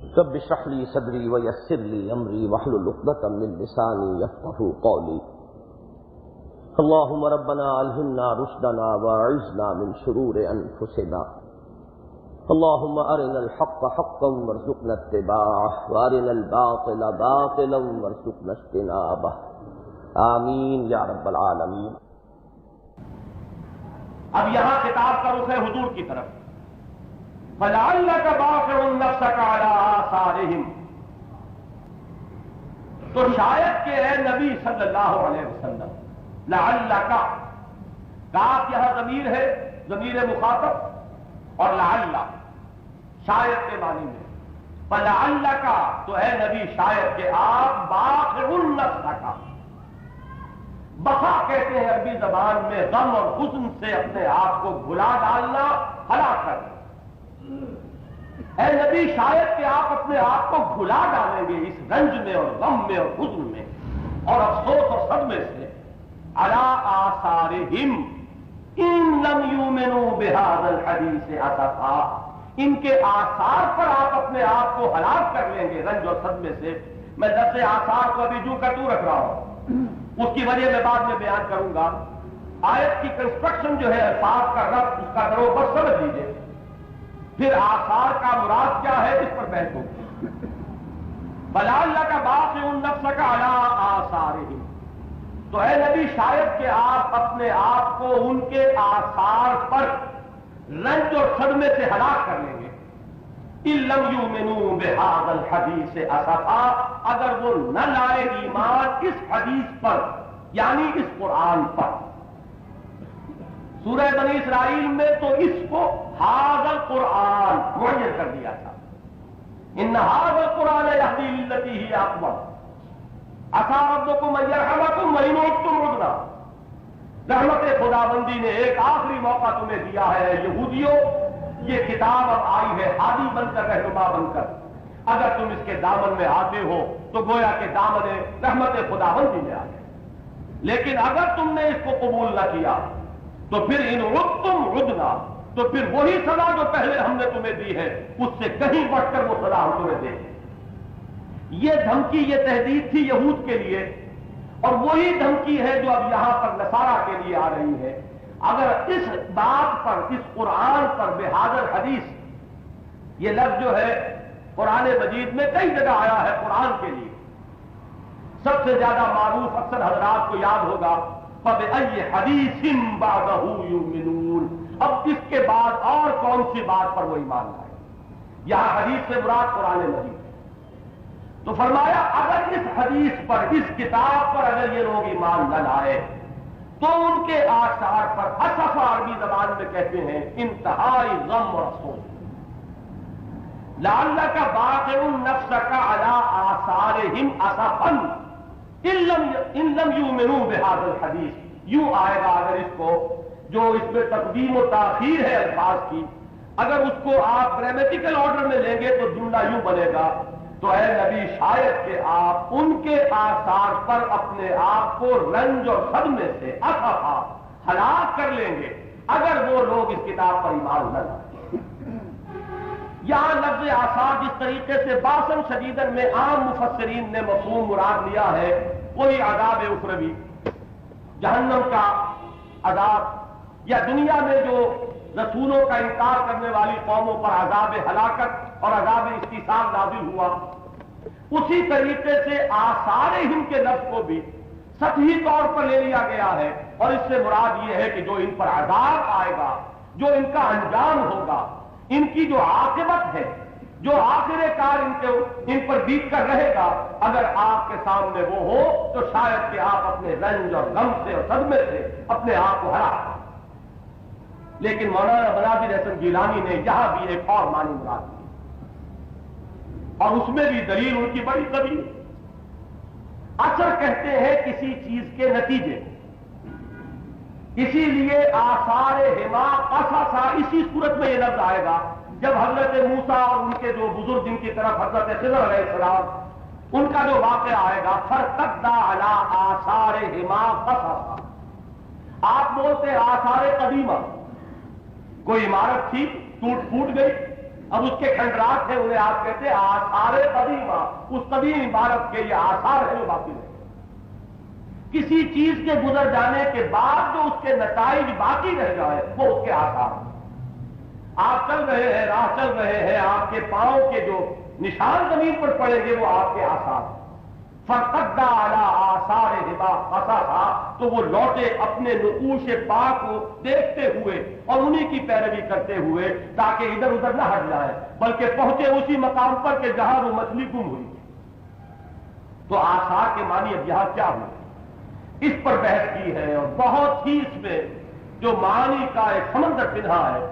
رب اشرح لي صدري ويسر لي امري واحلل عقدة من لساني يفقهوا قولي. اللهم ربنا الهمنا رشدنا واعذنا من شرور انفسنا. اللهم ارنا الحق حقا وارزقنا اتباعه وارنا الباطل باطلا وارزقنا اجتنابه. آمین یا رب العالمین. اب یہاں خطاب کا رخ ہے حضور کی طرف. فَلَعَلَّكَ بَاخِعٌ نَفْسَكَ عَلَىٰ آثَارِهِمْ. تو شاید کہ اے نبی صلی اللہ علیہ وسلم، لعلک، کاف یہاں ضمیر ہے، ضمیر مخاطب، اور لعل شاید کے معنی میں. فَلَعَلَّكَ، تو اے نبی شاید کہ آپ باخِعٌ نَفْسَكَ، بخا کہتے ہیں عربی زبان میں غم اور حزن سے اپنے آپ کو بھلا ڈالنا، ہلاک کرنا. اے نبی شاید کہ آپ اپنے آپ کو بھلا ڈالیں گے اس رنج میں اور غم میں اور حزن میں اور افسوس اور صدمے سے. علی آثارہم ان لم یؤمنوا بہذا الحدیث اسفا، ان کے آثار پر آپ اپنے آپ کو ہلاک کر لیں گے رنج اور صدمے سے. میں لفظ آثار کو ابھی جو کا تو رکھ رہا ہوں، اس کی وجہ میں بعد میں بیان کروں گا. آیت کی کنسٹرکشن جو ہے الفاظ کا ربط، اس کا درو بر سمجھ لیجیے، پھر آثار کا مراد کیا ہے اس پر بحث ہوگی. فَلَعَلَّكَ بَاخِعٌ نَفْسَكَ عَلَىٰ آثَارِهِمْ. تو اے نبی شاید کہ آپ اپنے آپ کو ان کے آثار پر رنج اور صدمے سے ہلاک کر لیں گے. إِن لَّمْ يُؤْمِنُوا بِهَٰذَا الْحَدِيثِ أَسَفًا، اگر وہ نہ لائے ایمان اس حدیث پر، یعنی اس قرآن پر. سورہ بنی اسرائیل میں تو اس کو ھذا القرآن معین کر دیا تھا. ان ھذا القرآن یہدی للتی ہی اقوم عسیٰ ربکم ان یرحمکم وان عدتم عدنا. رحمت خداوندی نے ایک آخری موقع تمہیں دیا ہے یہودیوں، یہ کتاب اب آئی ہے ہادی بن کر، رہنما بن کر. اگر تم اس کے دامن میں آتے ہو تو گویا کہ دامن رحمت خداوندی میں آ گئے. لیکن اگر تم نے اس کو قبول نہ کیا تو پھر ان عدتم عدنا، تو پھر وہی سزا جو پہلے ہم نے تمہیں دی ہے اس سے کہیں بڑھ کر وہ سزا ہم تمہیں دیں گے. یہ دھمکی، یہ تہدید تھی یہود کے لیے، اور وہی دھمکی ہے جو اب یہاں پر نصارہ کے لیے آ رہی ہے. اگر اس بات پر، اس قرآن پر، بہذا الحدیث، یہ لفظ جو ہے قرآن مجید میں کئی جگہ آیا ہے قرآن کے لیے. سب سے زیادہ معروف اکثر حضرات کو یاد ہوگا فَبِأَيِّ حَدِيثٍ بَعْدَهُ يُؤْمِنُونَ. اب اس کے بعد اور کون سی بات پر وہ ایمان لائے؟ یہاں حدیث سے مراد قرآن مجید ہے. تو فرمایا اگر اس حدیث پر، اس کتاب پر اگر یہ لوگ ایمان نہ لائے تو ان کے آثار پر، اسف عربی زبان میں کہتے ہیں انتہائی غم اور افسوس. لعلک باخع نفسک علی آثارہم اسفا ان لم یؤمنوا بہذا الحدیث. یوں آئے گا اگر اس کو، جو اس میں تقدیم و تاخیر ہے الفاظ کی، اگر اس کو آپ گرامیٹیکل آرڈر میں لیں گے تو جملہ یوں بنے گا، تو اے نبی شاید کہ آپ ان کے آثار پر اپنے آپ کو رنج اور صدمے سے اسفا ہلاک کر لیں گے اگر وہ لوگ اس کتاب پر ایمان نہ لائیں. یہاں لفظ آثار جس طریقے سے باسن شدیدن میں عام مفسرین نے مفہوم مراد لیا ہے، وہی عذاب اخروی، جہنم کا عذاب، یا دنیا میں جو رسولوں کا انکار کرنے والی قوموں پر عذاب ہلاکت اور عذاب استحصال نازل ہوا. اسی طریقے سے آثارہم کے لفظ کو بھی سطحی طور پر لے لیا گیا ہے، اور اس سے مراد یہ ہے کہ جو ان پر عذاب آئے گا، جو ان کا انجام ہوگا، ان کی جو عاقبت ہے، جو آخر کار ان پر بیت کر رہے گا، اگر آپ کے سامنے وہ ہو تو شاید کہ آپ اپنے رنج اور غم سے اور صدمے سے اپنے آپ کو ہرا. لیکن مولانا مناظر حسن گیلانی نے یہاں بھی ایک اور معنی مراد دی، اور اس میں بھی دلیل ان کی بڑی قوی. اثر کہتے ہیں کسی چیز کے نتیجے، اسی لیے آثار ہما قصصا اسی صورت میں یہ لفظ آئے گا جب حضرت موسیٰ اور ان کے جو بزرگ جن کی طرف حضرت خضر علیہ السلام، ان کا جو واقعہ آئے گا فَارْتَدَّا عَلَىٰ آثَارِهِمَا قَصَصًا. آپ بولتے آثار قدیمہ، کوئی عمارت تھی ٹوٹ پھوٹ گئی، اب اس کے کھنڈرات ہیں، انہیں آپ کہتے ہیں آثار قدیمہ، اس قدیم عمارت کے یہ آثار ہیں جو باقی رہے۔ کسی چیز کے گزر جانے کے بعد جو اس کے نتائج باقی رہ جائے وہ اس کے آثار ہیں۔ آپ چل رہے ہیں، راہ چل رہے ہیں، آپ کے پاؤں کے جو نشان زمین پر پڑیں گے وہ آپ کے آثار ہیں۔ فَقَدَّ عَلَىٰ آثَارِهِمَا قَصَصًا، تو وہ لوٹے اپنے نقوش پاک کو دیکھتے ہوئے اور انہی کی پیروی کرتے ہوئے، تاکہ ادھر ادھر نہ ہٹ جائے، بلکہ پہنچے اسی مقام پر کہ جہاں وہ مچھلی گم ہوئی۔ تو آثار کے معنی اب یہاں کیا ہوئے، اس پر بحث کی ہے، اور بہت ہی اس میں جو معنی کا ایک سمندر پنہا ہے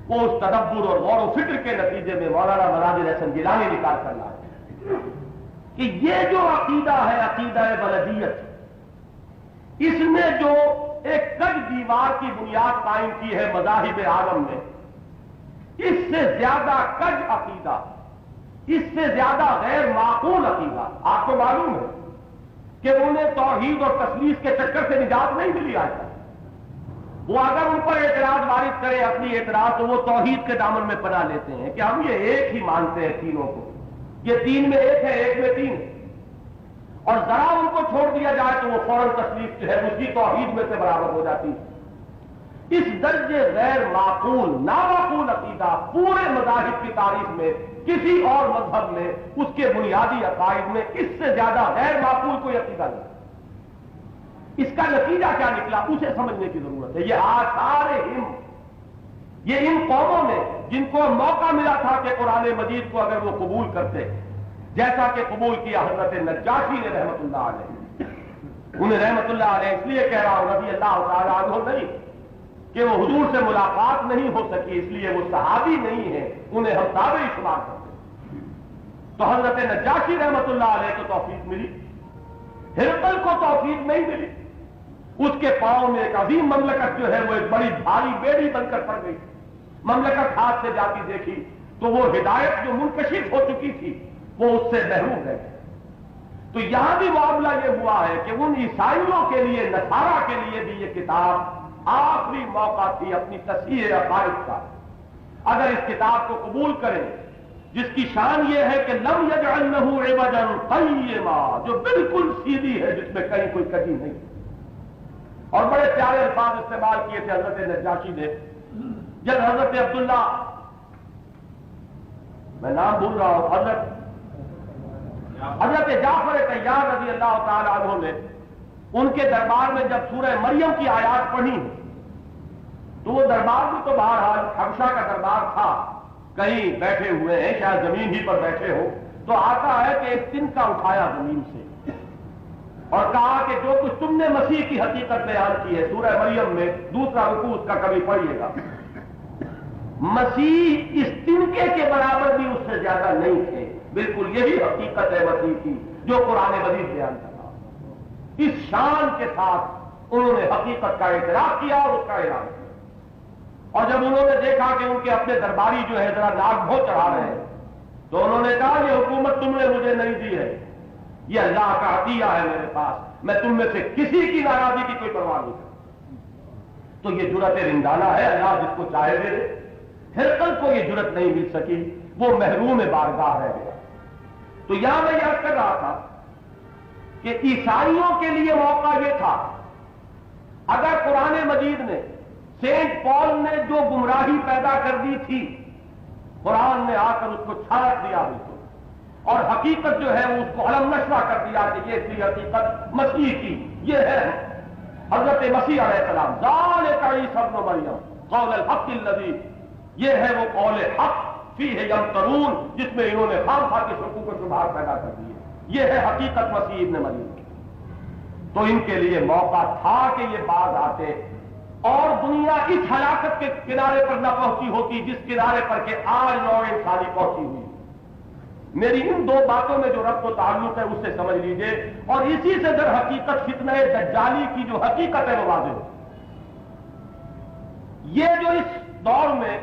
وہ اس تدبر اور غور و فکر کے نتیجے میں مولانا مناظر احسن گیلانی نکال کر لائے کہ یہ جو عقیدہ ہے، عقیدہ بلدیت، اس میں جو ایک کج دیوار کی بنیاد قائم کی ہے مذاہب عالم نے، اس سے زیادہ کج عقیدہ، اس سے زیادہ غیر معقول عقیدہ، آپ کو معلوم ہے کہ انہیں توحید اور تثلیث کے چکر سے نجات نہیں ملی آج تک۔ وہ اگر ان پر اعتراض وارد کرے اپنی اعتراض، تو وہ توحید کے دامن میں پناہ لیتے ہیں کہ ہم یہ ایک ہی مانتے ہیں تینوں کو، یہ تین میں ایک ہے، ایک میں تین ہے، اور ذرا ان کو چھوڑ دیا جائے تو وہ فوراً تثلیث جو ہے اسی توحید میں سے برابر ہو جاتی ہے۔ اس درجے غیر معقول، نامعقول عقیدہ پورے مذاہب کی تاریخ میں کسی اور مذہب میں اس کے بنیادی عقائد میں اس سے زیادہ غیر معقول کوئی عقیدہ نہیں۔ اس کا نتیجہ کیا نکلا اسے سمجھنے کی ضرورت ہے۔ یہ آثار ہم، یہ ان قوموں نے جن کو موقع ملا تھا کہ قرآن مجید کو اگر وہ قبول کرتے، جیسا کہ قبول کیا حضرت نجاشی نے رحمت اللہ علیہ، انہیں رحمت اللہ علیہ اس لیے کہہ رہا ہوں رضی اللہ تعالیٰ عنہ نہیں کہ وہ حضور سے ملاقات نہیں ہو سکی، اس لیے وہ صحابی نہیں ہے، انہیں ہم تابعی شمار کرتے ہیں۔ تو حضرت نجاشی رحمت اللہ علیہ کو توفیق ملی، ہرقل کو توفیق نہیں ملی، اس کے پاؤں میں ایک عظیم مملکت جو ہے وہ ایک بڑی بھاری بیڑی بن کر پڑ گئی، مملکت ہاتھ سے جاتی دیکھی تو وہ ہدایت جو منکشف ہو چکی تھی وہ اس سے محروم رہ گئی۔ تو یہاں بھی معاملہ یہ ہوا ہے کہ ان عیسائیوں کے لیے، نصارہ کے لیے بھی یہ کتاب آخری موقع تھی اپنی تصحیح عقائد کا۔ اگر اس کتاب کو قبول کریں جس کی شان یہ ہے کہ لم یجعل لہ عوجا قیما، جو بالکل سیدھی ہے، جس میں کہیں کوئی کجی نہیں، اور بڑے پیارے الفاظ استعمال کیے تھے حضرت نجاشی نے جب حضرت عبداللہ، میں نام بھول رہا ہوں، حضرت جعفر طیار رضی اللہ تعالی عنہ نے ان کے دربار میں جب سورہ مریم کی آیات پڑھی تو وہ دربار بھی تو بہرحال حبشہ کا دربار تھا، کہیں بیٹھے ہوئے ہیں، شاید زمین ہی پر بیٹھے ہو، تو آتا ہے کہ ایک تنکا اٹھایا زمین سے اور کہا کہ جو کچھ تم نے مسیح کی حقیقت بیان کی ہے سورہ مریم میں، دوسرا رکوع اس کا کبھی پڑھیے گا، مسیح اس تنکے کے برابر بھی اس سے زیادہ نہیں تھے، بالکل یہی حقیقت ہے مسیح کی جو قرآن مجید بیان کرتا۔ اس شان کے ساتھ انہوں نے حقیقت کا اعتراف کیا اور اس کا اعلان کیا، اور جب انہوں نے دیکھا کہ ان کے اپنے درباری جو ہے ذرا ناک بھو چڑھا رہے ہیں تو انہوں نے کہا یہ حکومت تم نے مجھے نہیں دی ہے، یہ اللہ کا عطیہ ہے میرے پاس، میں تم میں سے کسی کی ناراضی کی کوئی پرواہ نہیں کرتا۔ تو یہ جرأت رندانہ ہے، اللہ جس کو چاہے دے دے۔ ہرقل کو یہ جرأت نہیں مل سکی، وہ محروم بارگاہ رہ گیا۔ تو یہاں میں یاد کر رہا تھا کہ عیسائیوں کے لیے موقع یہ تھا، اگر قرآن مجید نے، سینٹ پال نے جو گمراہی پیدا کر دی تھی، قرآن نے آ کر اس کو چھاٹ دیا بالکل، اور حقیقت جو ہے اس کو علم نشرہ کر دیا کہ یہ تھی حقیقت مسیح کی، یہ ہے حضرت مسیح علیہ السلام، ذالک عیسی ابن مریم قول الحق الذی، یہ ہے وہ قول حق فیہ یمترون، جس میں انہوں نے خام خواہ کے شکوک و شبہات پیدا کر دیے، یہ ہے حقیقت مسیح ابن مریم۔ تو ان کے لیے موقع تھا کہ یہ باز آتے اور دنیا اس ہلاکت کے کنارے پر نہ پہنچی ہوتی جس کنارے پر کہ آج نوع انسانی پہنچی ہوئی۔ میری ان دو باتوں میں جو ربط و تعلق ہے اسے سمجھ لیجئے، اور اسی سے در حقیقت فتنہ دجالی کی جو حقیقت ہے وہ واضح ہو۔ یہ جو اس دور میں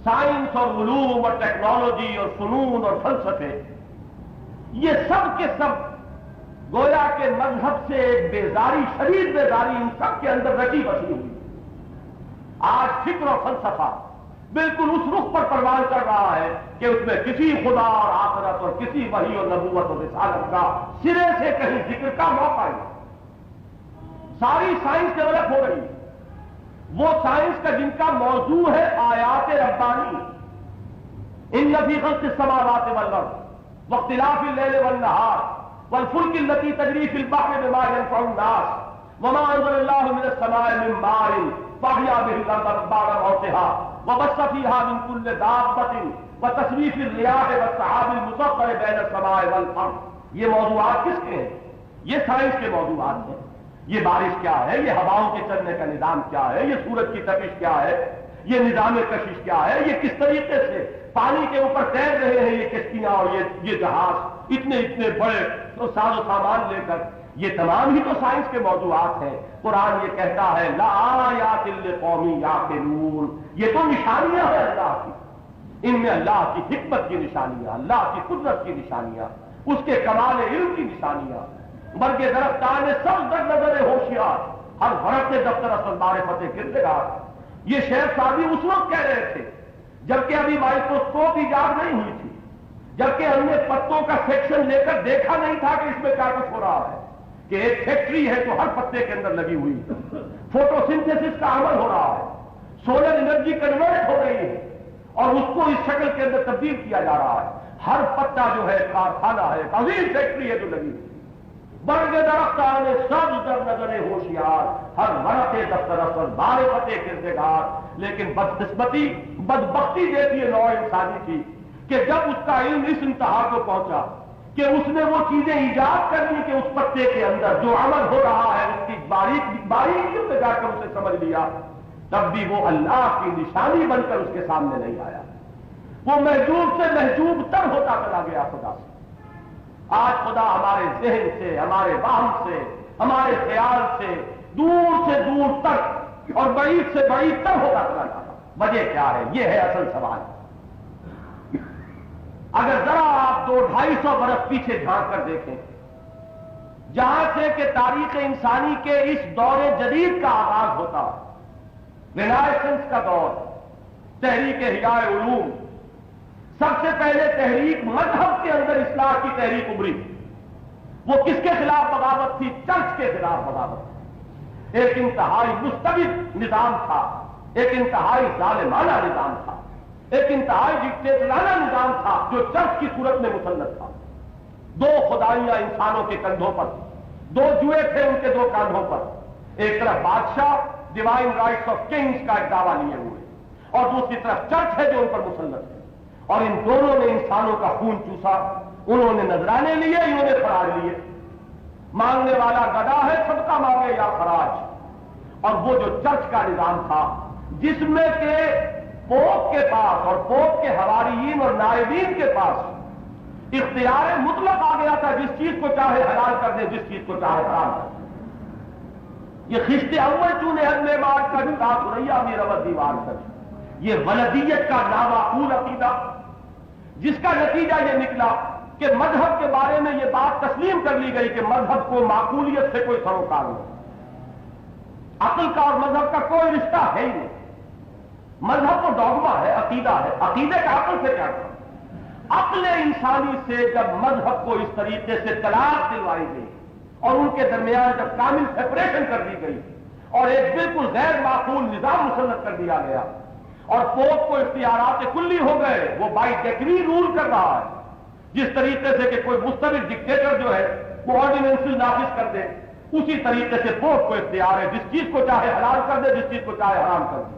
سائنس اور علوم اور ٹیکنالوجی اور فنون اور فلسفے، یہ سب کے سب گویا کے مذہب سے ایک بیزاری، شدید بیزاری ان سب کے اندر رچی بسی ہوئی۔ آج فکر و فلسفہ بالکل اس رخ پر پروان کر رہا ہے کہ اس میں کسی خدا اور آخرت اور کسی وحی اور نبوت اور رسالت کا سرے سے کہیں ذکر کا موقع نہیں۔ ساری سائنس ڈیولپ ہو رہی ہے، وہ سائنس کا جن کا موضوع ہے آیات ربانی، ان فی خلق السماوات والارض واختلاف اللیل والنہار والفلک التی تجری فی البحر بما ينفع الناس وما انزل اللہ من السماء من ماء فاحیا به الارض بعد موتها وبث فيها من كل دابة وتصريف الرياح والسحاب المسخر بين السماء والارض۔ یہ موضوعات کس کے ہیں؟ یہ سائنس کے موضوعات ہیں۔ یہ بارش کیا ہے، یہ ہواؤں کے چلنے کا نظام کیا ہے، یہ سورج کی تپش کیا ہے، یہ نظام کشش کیا ہے، یہ کس طریقے سے پانی کے اوپر تیر رہے ہیں یہ کشتیاں اور یہ جہاز اتنے اتنے بڑے ساز و سامان لے کر، یہ تمام ہی تو سائنس کے موضوعات ہیں۔ قرآن یہ کہتا ہے لآیات لقوم یعقلون، یہ تو نشانیاں ہیں اللہ کی، ان میں اللہ کی حکمت کی نشانیاں، اللہ کی قدرت کی نشانیاں، اس کے کمال علم کی نشانیاں۔ برگ درختان سب در نظر ہوشیار، ہر ورق دفتر اصل معرفت کردگار۔ یہ شیخ سعدی اس وقت کہہ رہے تھے جبکہ ابھی مائکروسکوپ ایجاد نہیں ہوئی تھی، جبکہ ہم نے پتوں کا سیکشن لے کر دیکھا نہیں تھا کہ اس میں کیا کچھ ہو رہا ہے، کہ ایک فیکٹری ہے تو ہر پتے کے اندر لگی ہوئی، فوٹو سنتھیسس کا عمل ہو رہا ہے، سولر انرجی کنورٹ ہو رہی ہے اور اس کو اس شکل کے اندر تبدیل کیا جا رہا ہے۔ ہر پتا جو ہے کارخانہ ہے، ایک عظیم فیکٹری ہے جو لگی ہوئی۔ برگ درختان سب در نظر ہوشیار، ہر ورق دفتر اصل معرفت کردگار۔ لیکن بدقسمتی بدبختی دیتی ہے نوع انسانی کی کہ جب اس کا علم اس انتہا کو پہنچا کہ اس نے وہ چیزیں ایجاد کرنی کہ اس پتے کے اندر جو عمل ہو رہا ہے اس کی باریکیوں میں جا کر اسے سمجھ لیا، تب بھی وہ اللہ کی نشانی بن کر اس کے سامنے نہیں آیا، وہ محجوب سے محجوب تر ہوتا چلا گیا خدا سے۔ آج خدا ہمارے ذہن سے، ہمارے وہم سے، ہمارے خیال سے دور تک اور بعید سے بعید تر ہوتا چلا جاتا۔ وجہ کیا ہے؟ یہ ہے اصل سوال۔ اگر ذرا آپ 200-250 برس پیچھے جھانک کر دیکھیں، جہاں سے کہ تاریخ انسانی کے اس دور جدید کا آغاز ہوتا، رینائسنس کا دور، تحریک احیاء علوم، سب سے پہلے تحریک مذہب کے اندر اصلاح کی تحریک ابھری۔ وہ کس کے خلاف بغاوت تھی؟ چرچ کے خلاف بغاوت تھی۔ ایک انتہائی مستبد نظام تھا، ایک انتہائی ظالمانہ نظام تھا، ایک انتہائی ڈکٹیٹرانہ نظام تھا جو چرچ کی صورت میں مسلط تھا۔ 2 خدائیاں انسانوں کے کندھوں پر، 2 جوئے تھے ان کے 2 کاندھوں پر، ایک طرف بادشاہ ڈیوائن رائٹس آف کنگز کا ایک دعویٰ لیے ہوئے اور دوسری طرف چرچ ہے جو ان پر مسلط ہے، اور ان دونوں نے انسانوں کا خون چوسا۔ انہوں نے نذرانے لیے، انہوں نے خراج لیے۔ مانگنے والا گدا ہے، صدقہ مانگے یا خراج۔ اور وہ جو چرچ کا نظام تھا جس میں کہ پوپ کے پاس اور پوپ کے حواریین اور نائبین کے پاس اختیار مطلق آ گیا تھا، جس چیز کو چاہے حلال کر دے، جس چیز کو چاہے حرام کر دے۔ یہ خشت اول چونے حد میں مار کر سوریا بھی ربت دیوار کر، یہ ولدیت کا نامعقول عقیدہ جس کا نتیجہ یہ نکلا کہ مذہب کے بارے میں یہ بات تسلیم کر لی گئی کہ مذہب کو معقولیت سے کوئی سروکار نہیں، عقل کا اور مذہب کا کوئی رشتہ ہے ہی نہیں۔ مذہب تو ڈوگما ہے، عقیدہ ہے، عقیدے کا عقل سے کیا کرنا؟ عقل انسانی سے جب مذہب کو اس طریقے سے طلاق دلوائی گئی اور ان کے درمیان جب کامل سیپریشن کر دی گئی اور ایک بالکل غیر معقول نظام مسلط کر دیا گیا اور پوپ کو اختیارات کلی ہو گئے، وہ بائی ڈیکری رول کر رہا ہے، جس طریقے سے کہ کوئی مستبد ڈکٹیٹر جو ہے وہ آرڈیننس نافذ کر دے، اسی طریقے سے پوپ کو اختیار ہے، جس چیز کو چاہے حلال کر دے، جس چیز کو چاہے حرام کر دے۔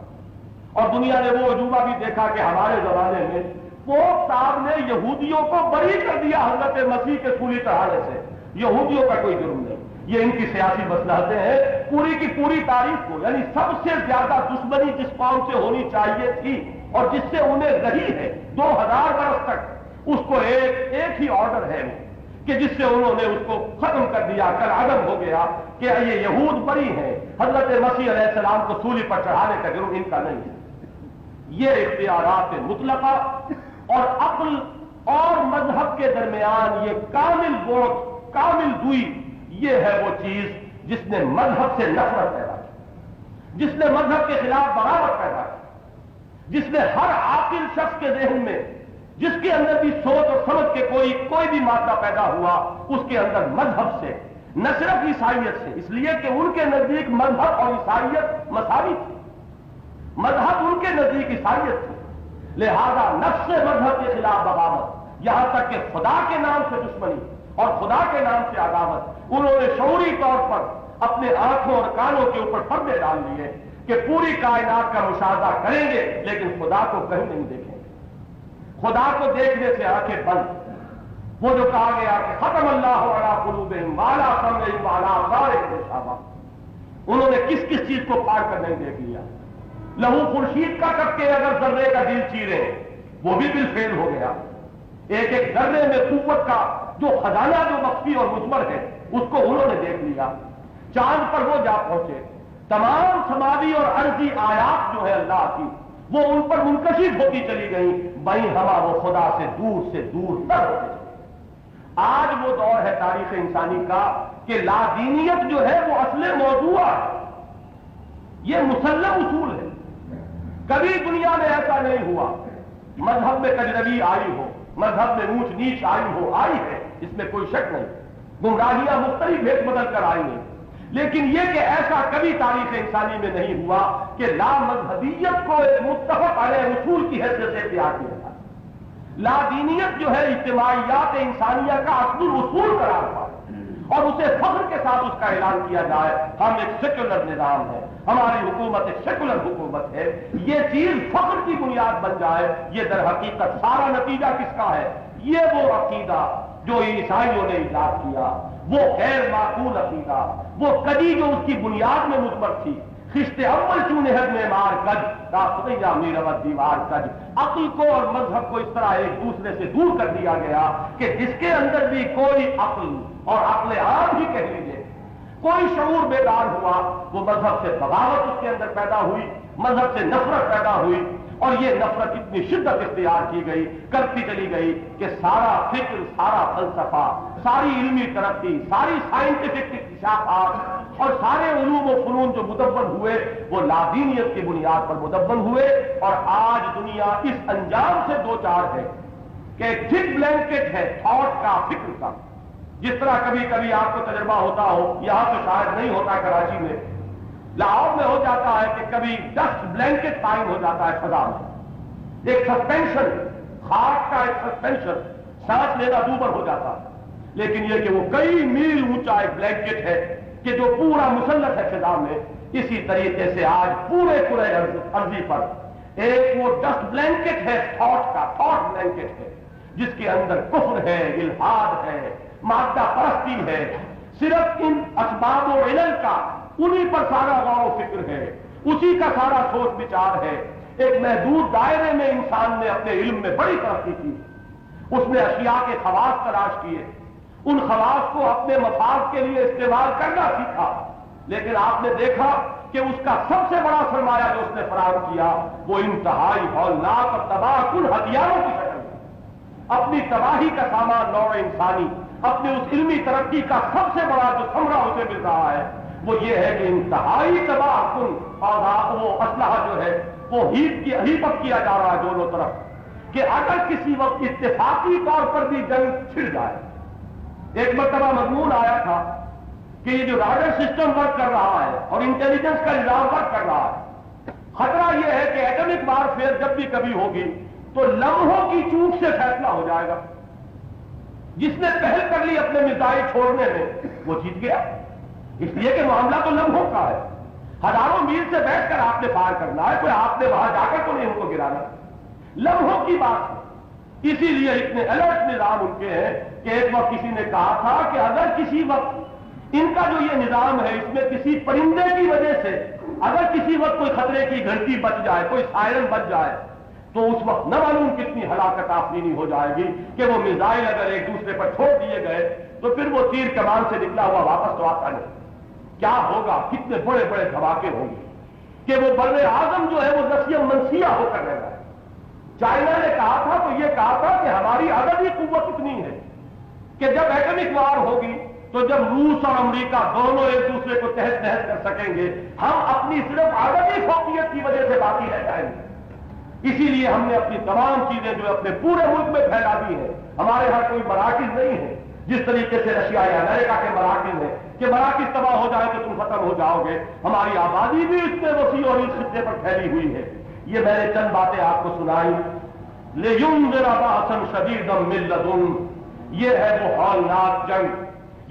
اور دنیا نے وہ عجوبہ بھی دیکھا کہ ہمارے زمانے میں پوپ صاحب نے یہودیوں کو بری کر دیا حضرت مسیح کے سولی چڑھانے سے۔ یہودیوں کا کوئی جرم نہیں، یہ ان کی سیاسی مصلحتیں ہیں۔ پوری کی پوری تاریخ کو، یعنی سب سے زیادہ دشمنی جس قوم سے ہونی چاہیے تھی اور جس سے انہیں رہی ہے 2000 برس تک، اس کو ایک ہی آرڈر ہے کہ جس سے انہوں نے اس کو ختم کر دیا، کل عدم ہو گیا کہ یہ یہود بری ہیں، حضرت مسیح علیہ السلام کو سولی پر چڑھانے کا جرم ان کا نہیں ہے۔ یہ اختیارات مطلقہ اور عقل اور مذہب کے درمیان یہ کامل گوٹ، کامل دوئی، یہ ہے وہ چیز جس نے مذہب سے نفرت پیدا کی، جس نے مذہب کے خلاف بغاوت پیدا کی، جس نے ہر عاقل شخص کے ذہن میں، جس کے اندر بھی سوچ اور سمجھ کے کوئی بھی مادہ پیدا ہوا، اس کے اندر مذہب سے، نہ صرف عیسائیت سے، اس لیے کہ ان کے نزدیک مذہب اور عیسائیت مساوی تھی، مذہب ان کے نزدیک عیسائیت تھی، لہذا نفس مذہب کے خلاف بغاوت، یہاں تک کہ خدا کے نام سے دشمنی اور خدا کے نام سے عداوت، انہوں نے شعوری طور پر اپنے آنکھوں اور کانوں کے اوپر پردے ڈال دیے کہ پوری کائنات کا مشاہدہ کریں گے لیکن خدا کو کہیں نہیں دیکھیں گے، خدا کو دیکھنے سے آنکھیں بند۔ وہ جو کہا گیا کہ ختم اللہ علی قلوبہم وعلی سمعہم وعلی ابصارہم غشاوہ، انہوں نے کس کس چیز کو پار کر نہیں دیکھ لیا؟ لہو خورشید کا کر کے اگر ذرے کا دل چیرے وہ بھی بالفعل ہو گیا، ایک ایک ذرے میں قوت کا جو خزانہ جو مخفی اور مضمر ہے اس کو انہوں نے دیکھ لیا، چاند پر وہ جا پہنچے، تمام سماوی اور ارضی آیات جو ہے اللہ کی وہ ان پر منکشف ہوتی چلی گئی، بہیں ہما وہ خدا سے دور تر ہوتے چلے۔ آج وہ دور ہے تاریخ انسانی کا کہ لا دینیت جو ہے وہ اصل موضوع ہے، یہ مسلم اصول ہے، کبھی دنیا میں ایسا نہیں ہوا مذہب میں کجروی آئی ہو، مذہب میں اونچ نیچ آئی ہے، اس میں کوئی شک نہیں، گمراہیاں مختلف بھیس بدل کر آئی ہیں، لیکن یہ کہ ایسا کبھی تاریخ انسانی میں نہیں ہوا کہ لا مذہبیت کو ایک متفق علیہ اصول کی حیثیت سے اختیار کیا تھا۔ لا دینیت جو ہے اجتماعیات انسانیہ کا اصل اصول قرار پا اور اسے فخر کے ساتھ اس کا اعلان کیا جائے ہم ایک سیکولر نظام ہے، ہماری حکومت ایک سیکولر حکومت ہے، یہ چیز فخر کی بنیاد بن جائے، یہ در حقیقت سارا نتیجہ کس کا ہے؟ یہ وہ عقیدہ جو عیسائیوں نے ایجاد کیا، وہ غیر معقول عقیدہ، وہ کدی جو اس کی بنیاد میں مضمر تھی، خشت اول چون ہے معمار کج راستہ میر ود دیوار کج، عقل کو اور مذہب کو اس طرح ایک دوسرے سے دور کر دیا گیا کہ جس کے اندر بھی کوئی عقل اور عقل عام ہی کہہ لیجیے کوئی شعور بیدار ہوا، وہ مذہب سے بغاوت اس کے اندر پیدا ہوئی، مذہب سے نفرت پیدا ہوئی، اور یہ نفرت اتنی شدت اختیار کی گئی، کرتی چلی گئی کہ سارا فکر، سارا فلسفہ، ساری علمی ترقی، ساری سائنٹیفک اکتشافات اور سارے علوم و فنون جو مدون ہوئے وہ لادینیت کی بنیاد پر مدون ہوئے، اور آج دنیا اس انجام سے دو چار ہے کہ ایک تھک بلینکٹ ہے تھاٹ کا، فکر کا، جس طرح کبھی کبھی آپ کو تجربہ ہوتا ہو، یہاں تو شاید نہیں ہوتا کراچی میں، لاہور میں ہو جاتا ہے کہ کبھی ڈسٹ بلینکٹ قائم ہو جاتا ہے فضا میں، ایک سسپینشن، خاک کا ایک سسپینشن، سانس لینا دوبر ہو جاتا ہے، لیکن یہ کہ وہ کئی میل اونچا ایک بلینکٹ ہے کہ جو پورا مسلط ہے فضا میں، اسی طریقے سے آج پورے ارضی پر ایک وہ ڈسٹ بلینکٹ ہے تھاٹ کا، تھاٹ بلینکٹ ہے جس کے اندر کفر ہے، الحاد ہے، مادہ پرستی ہے، صرف ان اسباب و علل کا انہی پر سارا غور و فکر ہے، اسی کا سارا سوچ بچار ہے۔ ایک محدود دائرے میں انسان نے اپنے علم میں بڑی ترقی کی، اس نے اشیاء کے خواص تلاش کیے، ان خواص کو اپنے مفاد کے لیے استعمال کرنا سیکھا، لیکن آپ نے دیکھا کہ اس کا سب سے بڑا سرمایہ جو اس نے فراہم کیا وہ انتہائی ہولناک اور تباہ کن ہتھیاروں کی شکل میں، اپنی تباہی کا سامان نوع انسانی، اپنے اس علمی ترقی کا سب سے بڑا جو ثمرہ اسے مل رہا ہے وہ یہ ہے کہ انتہائی تباہ کن اور وہ اسلحہ جو ہے وہ ہیپ اپ کیا جا رہا ہے دونوں طرف، کہ اگر کسی وقت اتفاقی طور پر بھی جنگ چھڑ جائے۔ ایک مرتبہ مضمون آیا تھا کہ یہ جو راڈر سسٹم ورک کر رہا ہے اور انٹیلیجنس کا نظام ورک کر رہا ہے، خطرہ یہ ہے کہ ایٹمک وارفیئر جب بھی کبھی ہوگی تو لمحوں کی چوک سے فیصلہ ہو جائے گا، جس نے پہل کر لی اپنے میزائل چھوڑنے میں وہ جیت گیا، اس لیے کہ معاملہ تو لمحوں کا ہے، ہزاروں میل سے بیٹھ کر آپ نے پار کرنا ہے، کوئی آپ نے وہاں جا کر تو نہیں ان کو گرانا، لمحوں کی بات ہے۔ اسی لیے اتنے الرٹ نظام ان کے ہیں کہ ایک وقت کسی نے کہا تھا کہ اگر کسی وقت ان کا جو یہ نظام ہے اس میں کسی پرندے کی وجہ سے اگر کسی وقت کوئی خطرے کی گھنٹی بچ جائے، کوئی سائرن بچ جائے، تو اس وقت نہ معلوم کتنی ہلاکت آفرینی ہو جائے گی کہ وہ میزائل اگر ایک دوسرے پر چھوڑ دیے گئے تو پھر وہ تیر کمان سے نکلا ہوا واپس تو آتا نہیں، کیا ہوگا، کتنے بڑے بڑے دھماکے ہوں گے کہ وہ بر اعظم جو ہے وہ نسیہ منسیہ ہو کر رہ گا۔ چائنا نے کہا تھا تو یہ کہا تھا کہ ہماری عددی قوت اتنی ہے کہ جب ایٹمک وار ہوگی تو جب روس اور امریکہ دونوں ایک دوسرے کو تحس نحس کر سکیں گے، ہم اپنی صرف عددی فوقیت کی وجہ سے باقی رہ جائیں گے۔ اسی لیے ہم نے اپنی تمام چیزیں جو اپنے پورے ملک میں پھیلا دی ہیں. ہمارے ہاں کوئی مراکز نہیں ہے جس طریقے سے رشیا یا امریکہ کے مراکز ہیں کہ مراکز تباہ ہو جائے تو تم ختم ہو جاؤ گے. ہماری آبادی بھی اس میں وسیع اور اس خطے پر پھیلی ہوئی ہے. یہ میں نے چند باتیں آپ کو سنائی. لِيُنذِرَ بَأْسًا شَدِيدًا مِّن لَّدُنْهُ، یہ ہے وہ ہولناک جنگ،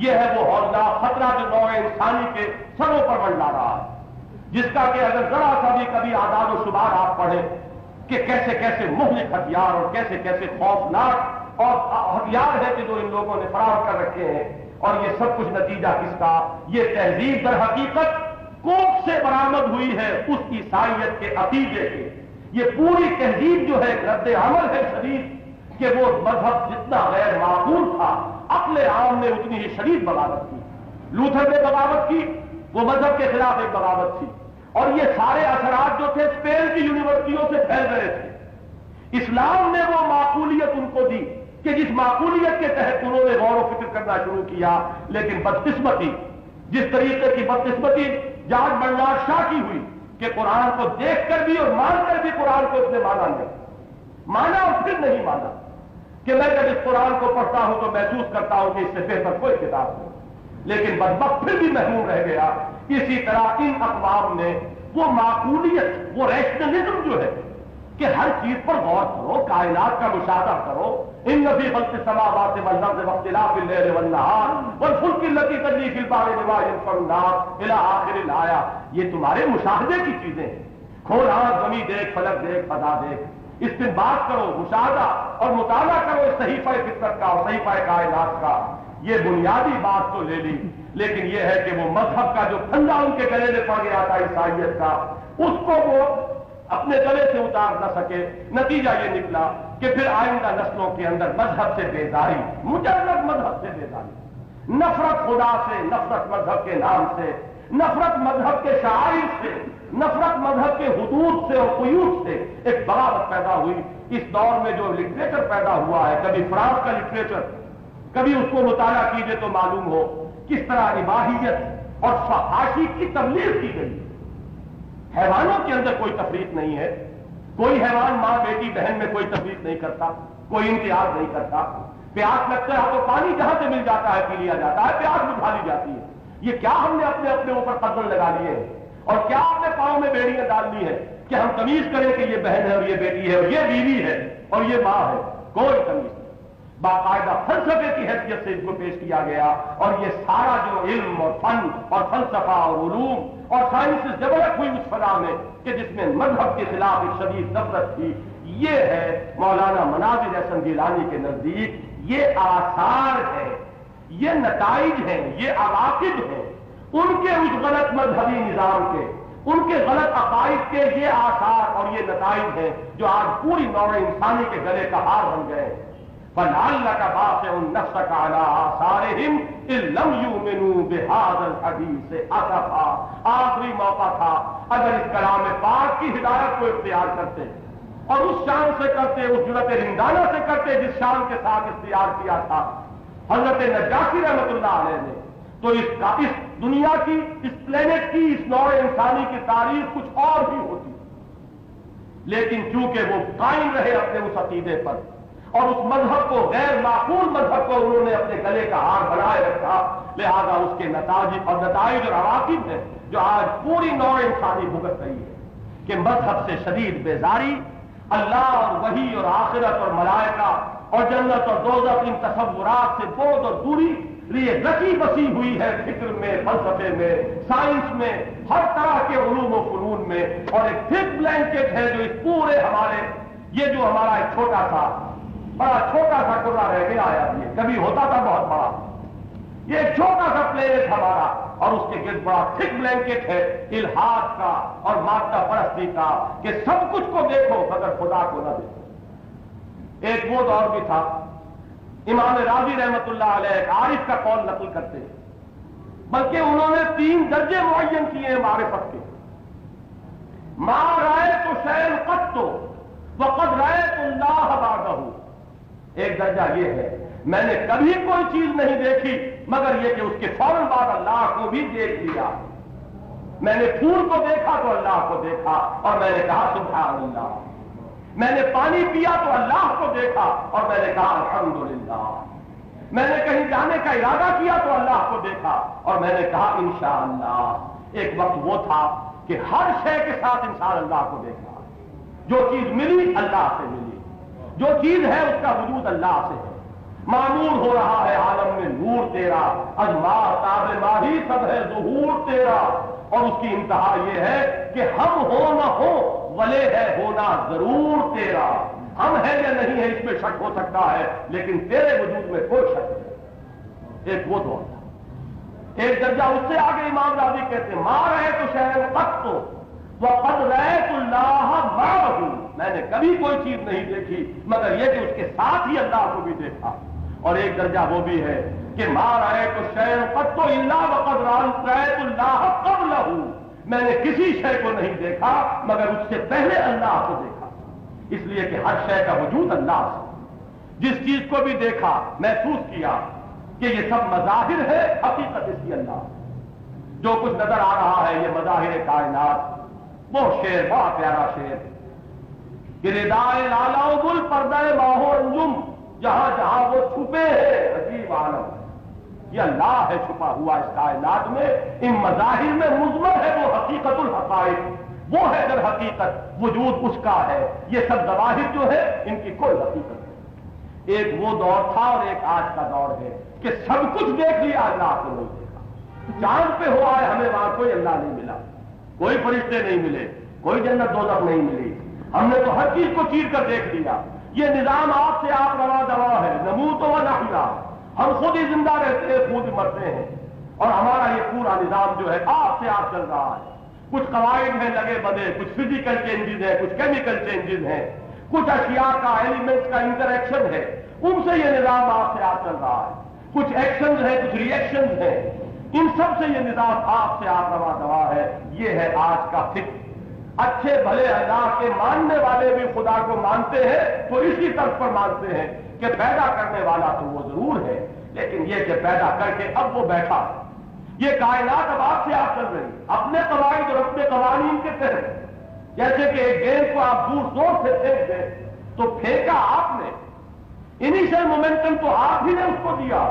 یہ ہے وہ ہولناک خطرہ جو نوع انسانی کے سروں پر منڈلا رہا ہے، جس کا کہ اگر ذرا سا بھی کبھی اعداد و شمار آپ پڑھیں کہ کیسے کیسے مہلک ہتھیار اور کیسے کیسے خوفناک اور ہتھیار ہے کہ جو ان لوگوں نے فراہم کر رکھے ہیں. اور یہ سب کچھ نتیجہ کس کا؟ یہ تہذیب در حقیقت کوک سے برآمد ہوئی ہے اس عیسائیت کے عقیدے کے. یہ پوری تہذیب جو ہے رد عمل ہے شدید کہ وہ مذہب جتنا غیر معقول تھا عقل عام نے اتنی ہی شدید بغاوت کی. لوتھر نے بغاوت کی، وہ مذہب کے خلاف ایک بغاوت تھی. اور یہ سارے اثرات جو تھے اسپین کی یونیورسٹیوں سے پھیل رہے تھے. اسلام نے وہ معقولیت ان کو دی کہ جس معقولیت کے تحت انہوں نے غور و فکر کرنا شروع کیا. لیکن بدقسمتی، جس طریقے کی بدقسمتی جارج برنارڈ شاہ کی ہوئی کہ قرآن کو دیکھ کر بھی اور مان کر بھی قرآن کو اس نے مانا نہیں، مانا اور پھر نہیں مانا. کہ میں جب اس قرآن کو پڑھتا ہوں تو محسوس کرتا ہوں کہ اس سے بہتر کوئی کتاب نہیں. لیکن بدبخت پھر بھی محروم رہ گیا. اسی طرح ان اقوام نے وہ معقولیت، وہ ریشنلزم جو ہے کہ ہر چیز پر غور کرو، کائنات کا مشاہدہ کرو. ان فی خلق السماوات والارض واختلاف الليل والنهار والفلك التي تجري في البحر بما ينفع الناس الى آخر الآیہ. یہ تمہارے مشاہدے کی چیزیں ہیں. کھول آنکھ، زمین دیکھ، فلک دیکھ، فضا دیکھ، استنباط کرو، مشاہدہ اور مطالعہ کرو اس صحیفہ فطرت کا اور صحیفہ کائنات کا. یہ بنیادی بات تو لے لی، لیکن یہ ہے کہ وہ مذہب کا جو پھندا ان کے گلے میں پڑ گیا تھا عیسائیت کا، اس کو وہ اپنے گلے سے اتار نہ سکے. نتیجہ یہ نکلا کہ پھر آئندہ نسلوں کے اندر مذہب سے بیزاری، مجرد مذہب سے بیزاری، نفرت خدا سے، نفرت مذہب کے نام سے، نفرت مذہب کے شعائر سے، نفرت مذہب کے حدود سے اور قیود سے ایک بغاوت پیدا ہوئی. اس دور میں جو لٹریچر پیدا ہوا ہے، کبھی فرانس کا لٹریچر، کبھی اس کو مطالعہ کیجئے تو معلوم ہو کس طرح اباحیت اور فحاشی کی تبلیغ کی گئی. حیوانوں کے اندر کوئی تفریق نہیں ہے. کوئی حیوان ماں بیٹی بہن میں کوئی تفریق نہیں کرتا، کوئی امتیاز نہیں کرتا. پیاس لگتا ہے تو پانی جہاں سے مل جاتا ہے پی لیا جاتا ہے، پیاس بجھا لی جاتی ہے. یہ کیا ہم نے اپنے اوپر قدر لگا لیے ہیں اور کیا اپنے پاؤں میں بیڑیاں ڈال لی ہیں کہ ہم تمیز کریں کہ یہ بہن ہے اور یہ بیٹی ہے اور یہ بیوی ہے اور یہ ماں ہے. کوئی تمیز نہیں. باقاعدہ فلسفے کی حیثیت سے اس کو پیش کیا گیا. اور یہ سارا جو علم اور فن اور فلسفہ اور علوم اور سائنس ڈیولپ ہوئی اس فضا میں کہ جس میں مذہب کے خلاف ایک شدید نفرت تھی، یہ ہے مولانا مناظر احسن گیلانی کے نزدیک یہ آثار ہیں، یہ نتائج ہیں، یہ عواقب ہیں ان کے اس غلط مذہبی نظام کے، ان کے غلط عقائد کے. یہ آثار اور یہ نتائج ہیں جو آج پوری نوع انسانی کے گلے کا ہار بن گئے. فَلَعَلَّكَ بَاخِعٌ نَفْسَكَ عَلَىٰ آثَارِهِمْ إِن لَّمْ يُؤْمِنُوا بِهَٰذَا الْحَدِيثِ أَسَفًا. آخری موقع تھا اگر اس کلام پاک کی ہدایت کو اختیار کرتے اور اس شان سے کرتے، اس جرأت رندانہ سے کرتے جس شان کے ساتھ اختیار کیا تھا حضرت نجاشی رحمۃ اللہ علیہ نے، تو اس دنیا کی، اس پلینٹ کی، اس نوع انسانی کی تاریخ کچھ اور ہی ہوتی. لیکن چونکہ وہ قائم رہے اپنے اس عقیدے پر اور اس مذہب کو، غیر معقول مذہب کو انہوں نے اپنے گلے کا ہار بنائے رکھا، لہذا اس کے نتائج اور عواقب ہیں جو آج پوری نوع انسانی بھگت رہی ہے کہ مذہب سے شدید بیزاری، اللہ اور وحی اور آخرت اور ملائکہ اور جنت اور دوزخ، ان تصورات سے بعد اور دوری لیے رسی بسی ہوئی ہے فکر میں، فلسفے میں، سائنس میں، ہر طرح کے علوم و فنون میں. اور ایک تھک بلینکٹ ہے جو اس پورے ہمارے، یہ جو ہمارا ایک چھوٹا سا، بڑا چھوٹا سا ٹکڑا رہ گیا ہے، کبھی ہوتا تھا بہت بڑا. یہ ایک چھوٹا سا پلینٹ ہمارا اور اس کے گرد بڑا تھک بلینکٹ ہے الحاد کا اور مادہ پرستی کا کہ سب کچھ کو دیکھو مگر خدا کو نہ دیکھو. ایک وہ دور بھی تھا، امام راضی رحمت اللہ علیہ ایک عارف کا قول نقل کرتے ہیں، بلکہ انہوں نے 3 درجے معین کیے ہیں معرفت کے. ما رأیت شیئا قط وقد رأیت اللہ بعدہ. ایک درجہ یہ ہے میں نے کبھی کوئی چیز نہیں دیکھی مگر یہ کہ اس کے فوراً بعد اللہ کو بھی دیکھ لیا. میں نے پھول کو دیکھا تو اللہ کو دیکھا اور میں نے کہا سبحان اللہ. میں نے پانی پیا تو اللہ کو دیکھا اور میں نے کہا الحمدللہ، میں نے کہیں جانے کا ارادہ کیا تو اللہ کو دیکھا اور میں نے کہا انشاءاللہ۔ ایک وقت وہ تھا کہ ہر شے کے ساتھ انسان اللہ کو دیکھا، جو چیز ملی اللہ سے ملی، جو چیز ہے اس کا وجود اللہ سے ہے۔ معمور ہو رہا ہے عالم میں نور تیرا، از ماہ تاب ماہی سب ہے ظہور تیرا، اور اس کی انتہا یہ ہے کہ ہم ہو نہ ہو ولے ہے ہونا ضرور تیرا۔ ہم ہے یا نہیں ہے اس میں شک ہو سکتا ہے، لیکن تیرے وجود میں کوئی شک نہیں۔ ایک وہ دور تھا، ایک درجہ اس سے آگے امام راضی کہتے ہیں ماں رہے تو شہر قط تو وقد رأیت اللہ معہ، میں نے کبھی کوئی چیز نہیں دیکھی مگر یہ کہ اس کے ساتھ ہی اللہ کو بھی دیکھا۔ اور ایک درجہ وہ بھی ہے کہ ماں رأیت شیئا قط الا وقد رأیت اللہ قبلہ، میں نے کسی شے کو نہیں دیکھا مگر اس سے پہلے اللہ کو دیکھا۔ اس لیے کہ ہر شے کا وجود اللہ سے، جس چیز کو بھی دیکھا محسوس کیا کہ یہ سب مظاہر ہے، حقیقت اس کی اللہ۔ جو کچھ نظر آ رہا ہے یہ مظاہر کائنات، وہ شعر بڑا پیارا شعر کہ ردائے لالا گل پردہ ماہو انجم، جہاں جہاں وہ چھپے ہیں عجیب عالم، یہ اللہ ہے چھپا ہوا اس کائنات میں، ان مظاہر میں مضمر ہے وہ حقیقت الحقائق، وہ ہے در حقیقت وجود اس کا ہے، یہ سب ظواہر جو ہے ان کی کوئی حقیقت نہیں۔ ایک وہ دور تھا اور ایک آج کا دور ہے کہ سب کچھ دیکھ لیا اللہ کو نہیں دیکھا۔ چاند پہ ہوا ہے ہمیں وہاں کوئی اللہ نہیں ملا، کوئی فرشتے نہیں ملے، کوئی جنت دوزخ نہیں ملی، ہم نے تو ہر چیز کو چیر کر دیکھ لیا۔ یہ نظام آپ سے آپ روا دوا ہے، نموت و نحیا، ہم خود ہی زندہ رہتے ہیں خود مرتے ہیں، اور ہمارا یہ پورا نظام جو ہے آپ سے آپ چل رہا ہے۔ کچھ قواعد ہیں لگے بدے، کچھ فزیکل چینجز ہیں، کچھ کیمیکل چینجز ہیں، کچھ اشیاء کا ایلیمنٹس کا انٹریکشن ہے، ان سے یہ نظام آپ سے آپ چل رہا ہے۔ کچھ ایکشنز ہیں، کچھ ری ایکشنز ہیں، ان سب سے یہ نظام آپ سے آپ روا دوا ہے۔ یہ ہے آج کا فکر۔ اچھے بھلے اللہ کے ماننے والے بھی خدا کو مانتے ہیں تو اسی طرف پر مانتے ہیں کہ پیدا کرنے والا تو وہ ضرور ہے، لیکن یہ کہ پیدا کر کے اب وہ بیٹھا ہے۔ یہ کائنات اب آپ سے آپ چل رہی اپنے قواعد اور اپنے قوانین کے تحت۔ جیسے کہ ایک گیند کو آپ دور زور سے پھینک دیں تو پھینکا آپ نے، انیشل مومنٹم تو آپ ہی نے اس کو دیا،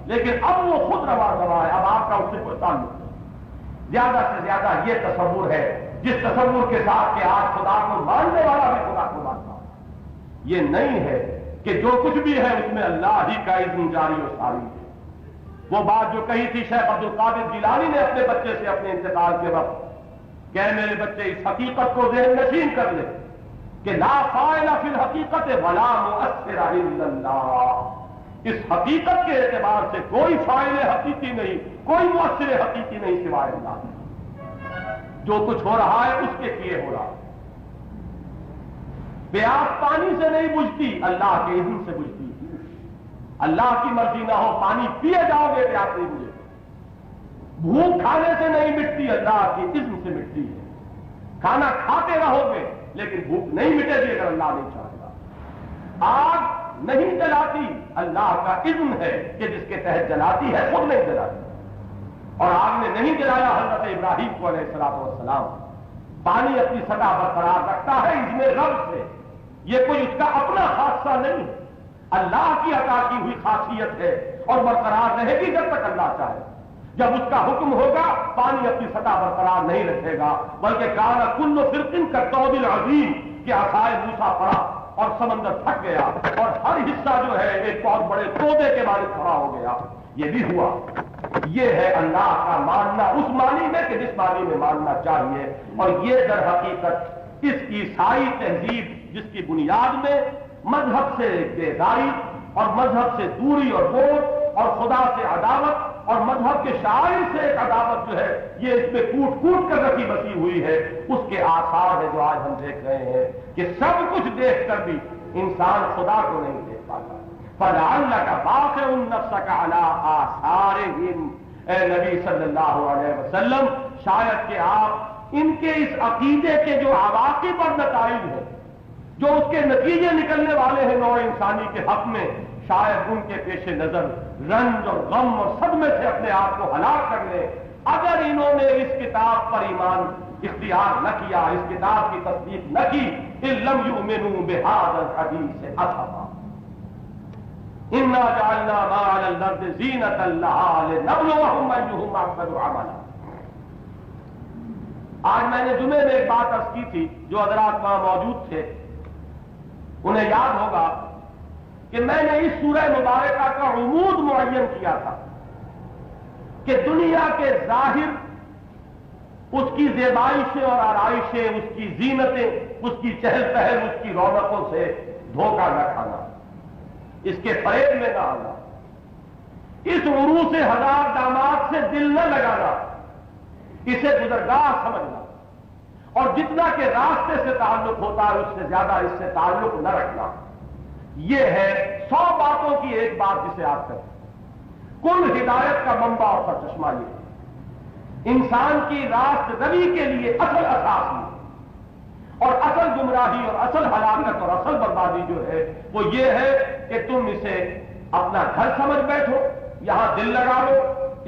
لیکن اب وہ خود روا دوا ہے، اب آپ کا اس سے کوئی تعلق نہیں۔ زیادہ سے زیادہ یہ تصور ہے جس تصور کے ساتھ کہ آج خدا کو ماننے والا بھی خدا کو مانتا ہے، یہ نہیں ہے کہ جو کچھ بھی ہے اس میں اللہ ہی کا اذن جاری و ساری ہے۔ وہ بات جو کہی تھی شیخ عبد القادر جیلانی نے اپنے بچے سے اپنے انتقال کے وقت کہ میرے بچے اس حقیقت کو ذہن نشین کر لے کہ لا فاعل فی الحقیقت ولا مؤثر الا اللہ، اس حقیقت کے اعتبار سے کوئی فاعل حقیقی نہیں، کوئی مؤثر حقیقی نہیں سوائے اللہ۔ جو کچھ ہو رہا ہے اس کے کیے ہو رہا ہے۔ پیاس پانی سے نہیں بجھتی، اللہ کے اذن سے بجھتی۔ اللہ کی مرضی نہ ہو پانی پیے جاؤ گے پیاس نہیں بجھے۔ بھوک کھانے سے نہیں مٹتی، اللہ کی اذن سے مٹتی ہے۔ کھانا کھاتے رہو گے لیکن بھوک نہیں مٹے گی اگر اللہ نہیں چاہے گا۔ آگ نہیں جلاتی، اللہ کا اذن ہے کہ جس کے تحت جلاتی ہے، خود نہیں جلاتی۔ اور آگ نے نہیں جلایا حضرت ابراہیم کو علیہ الصلوۃ والسلام۔ پانی اپنی سطح برقرار رکھتا ہے اذن رب سے، یہ کوئی اس کا اپنا حادثہ نہیں، اللہ کی عطا کی ہوئی خاصیت ہے اور برقرار رہے گی جب تک اللہ چاہے۔ جب اس کا حکم ہوگا پانی اپنی سطح برقرار نہیں رکھے گا، بلکہ کان کل فرق کالطود العظیم کہ عصائے موسیٰ پڑا اور سمندر تھک گیا اور ہر حصہ جو ہے ایک بہت بڑے تودے کے مانند کھڑا ہو گیا۔ یہ بھی ہوا۔ یہ ہے اللہ کا ماننا اس معنی میں کہ جس معنی میں ماننا چاہیے، اور یہ در حقیقت اس عیسائی تہذیب جس کی بنیاد میں مذہب سے بیزاری اور مذہب سے دوری اور بوجھ اور خدا سے عداوت اور مذہب کے شاعر سے ایک عداوت جو ہے یہ اس پہ کوٹ کوٹ کر رکھی بسی ہوئی ہے، اس کے آثار ہے جو آج ہم دیکھ رہے ہیں کہ سب کچھ دیکھ کر بھی انسان خدا کو نہیں دیکھ پاتا۔ فَلَعَلَّكَ بَاخِعٌ نَفْسَكَ عَلَىٰ آثَارِهِمْ، اے نبی صلی اللہ علیہ وسلم شاید کہ آپ ان کے اس عقیدے کے جو عواقب اور نتائج ہیں، جو اس کے نتیجے نکلنے والے ہیں نوع انسانی کے حق میں، شاید ان کے پیش نظر رنج اور غم اور صدمے سے اپنے آپ کو ہلاک کر لیں اگر انہوں نے اس کتاب پر ایمان اختیار نہ کیا، اس کتاب کی تصدیق نہ کی، ان لم یؤمنوا بهذا الحدیث اسفا انا جعلنا ما على الارض زینۃ لها لنبلوهم ایہم احسن عملا۔ آج میں نے جمعے میں ایک بات عرض کی تھی، جو حضرات وہاں موجود تھے انہیں یاد ہوگا کہ میں نے اس سورہ مبارکہ کا عمود معین کیا تھا کہ دنیا کے ظاہر، اس کی زیبائشیں اور آرائشیں، اس کی زینتیں، اس کی چہل پہل، اس کی رونقوں سے دھوکہ نہ کھانا، اس کے فریب میں نہ آنا، اس عروس ہزار داماد سے دل نہ لگانا، اسے گزرگاہ سمجھنا، اور جتنا کہ راستے سے تعلق ہوتا ہے اس سے زیادہ اس سے تعلق نہ رکھنا۔ یہ ہے 100 باتوں کی ایک بات جسے آپ کریں۔ کل ہدایت کا منبع اور سرچشمہ یہ ہے، انسان کی راست روی کے لیے اصل اساس یہ، اور اصل گمراہی اور اصل ہلاکت اور اصل بربادی جو ہے وہ یہ ہے کہ تم اسے اپنا گھر سمجھ بیٹھو، یہاں دل لگا لو،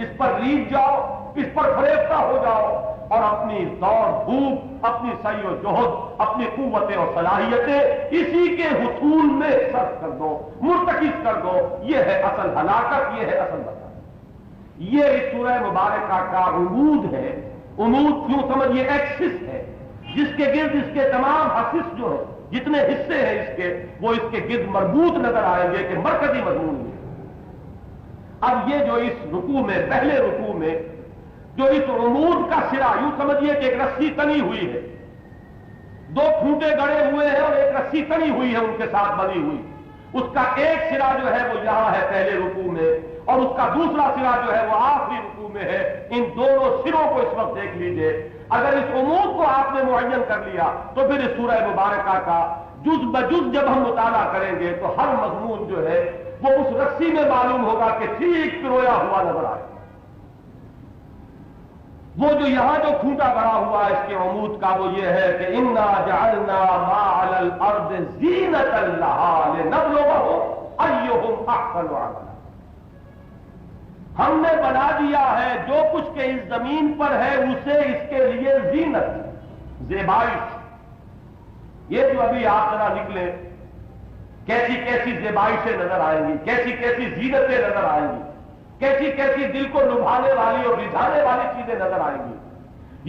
اس پر ریجھ جاؤ، اس پر فریفتہ ہو جاؤ، اور اپنی دوڑ دھوپ، اپنی سعی و جہد، اپنی قوتیں اور صلاحیتیں اسی کے حصول میں صرف کر دو، مرتکز کر دو۔ یہ ہے اصل ہلاکت، یہ ہے اصل بربادی۔ یہ اس سورہ مبارکہ کا عمود ہے۔ عمود کیوں سمجھیے؟ ایکسس ہے، جس کے گرد اس کے تمام حصص جو ہیں، جتنے حصے ہیں اس کے، وہ اس کے گرد مربوط نظر آئیں گے کہ مرکزی مضمون یہ۔ اب یہ جو اس رکوع میں، پہلے رکوع میں جو اس عمود کا سرا، یوں سمجھیے کہ ایک رسی تنی ہوئی ہے، 2 کھوٹے گڑے ہوئے ہیں اور ایک رسی تنی ہوئی ہے ان کے ساتھ بنی ہوئی، اس کا ایک سرا جو ہے وہ یہاں ہے پہلے رکوع میں، اور اس کا دوسرا سرا جو ہے وہ آخری رکوع میں ہے۔ ان دونوں سروں کو اس وقت دیکھ لیجئے۔ اگر اس عمود کو آپ نے معین کر لیا تو پھر اس سورہ مبارکہ کا جز بجز جب ہم مطالعہ کریں گے تو ہر مضمون جو ہے وہ اس رسی میں معلوم ہوگا کہ ٹھیک پرویا ہوا نظر آئے۔ وہ جو یہاں جو کھوٹا بڑا ہوا ہے اس کے عمود کا، وہ یہ ہے کہ انا جعلنا ما علی الارض زینۃ لها لنبلوهم ایہم احسن عملا۔ ہم نے بنا دیا ہے جو کچھ کہ اس زمین پر ہے اسے اس کے لیے زینت، زیبائش۔ یہ جو ابھی آپ ذرا نکلے، کیسی کیسی زیبائشیں نظر آئیں گی، کیسی کیسی زینتیں نظر آئیں گی، کیسی کیسی دل کو لبھانے والی اور رجھانے والی چیزیں نظر آئیں گی۔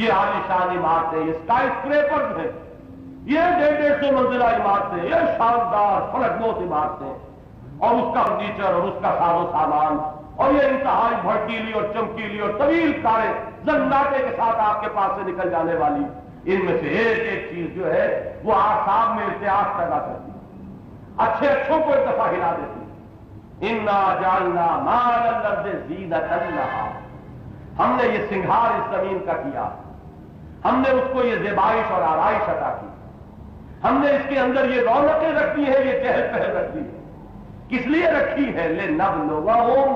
یہ عالیشان عمارتیں، یہ اسکائی اسکریپرز ہیں، یہ 150 منزلہ عمارتیں، یہ شاندار فلکموت عمارتیں، اور اس کا فرنیچر اور اس کا ساز و سامان، اور یہ انتہائی بھڑکیلی اور چمکیلی اور طویل کاریں زناٹے کے ساتھ آپ کے پاس سے نکل جانے والی، ان میں سے ایک ایک چیز جو ہے وہ اعصاب میں ارتعاش پیدا کرتی ہے، اچھے اچھوں کو ایک دفعہ ہلا دیتی ہے۔ انا جعلنا ما علی الارض زینۃ لها، ہم نے یہ سنگھار اس زمین کا کیا، ہم نے اس کو یہ زیبائش اور آرائش عطا کی، ہم نے اس کے اندر یہ رونقیں رکھی ہیں، یہ چہل پہل رکھی ہے۔ کس لیے رکھی ہے؟ لنبلوهم،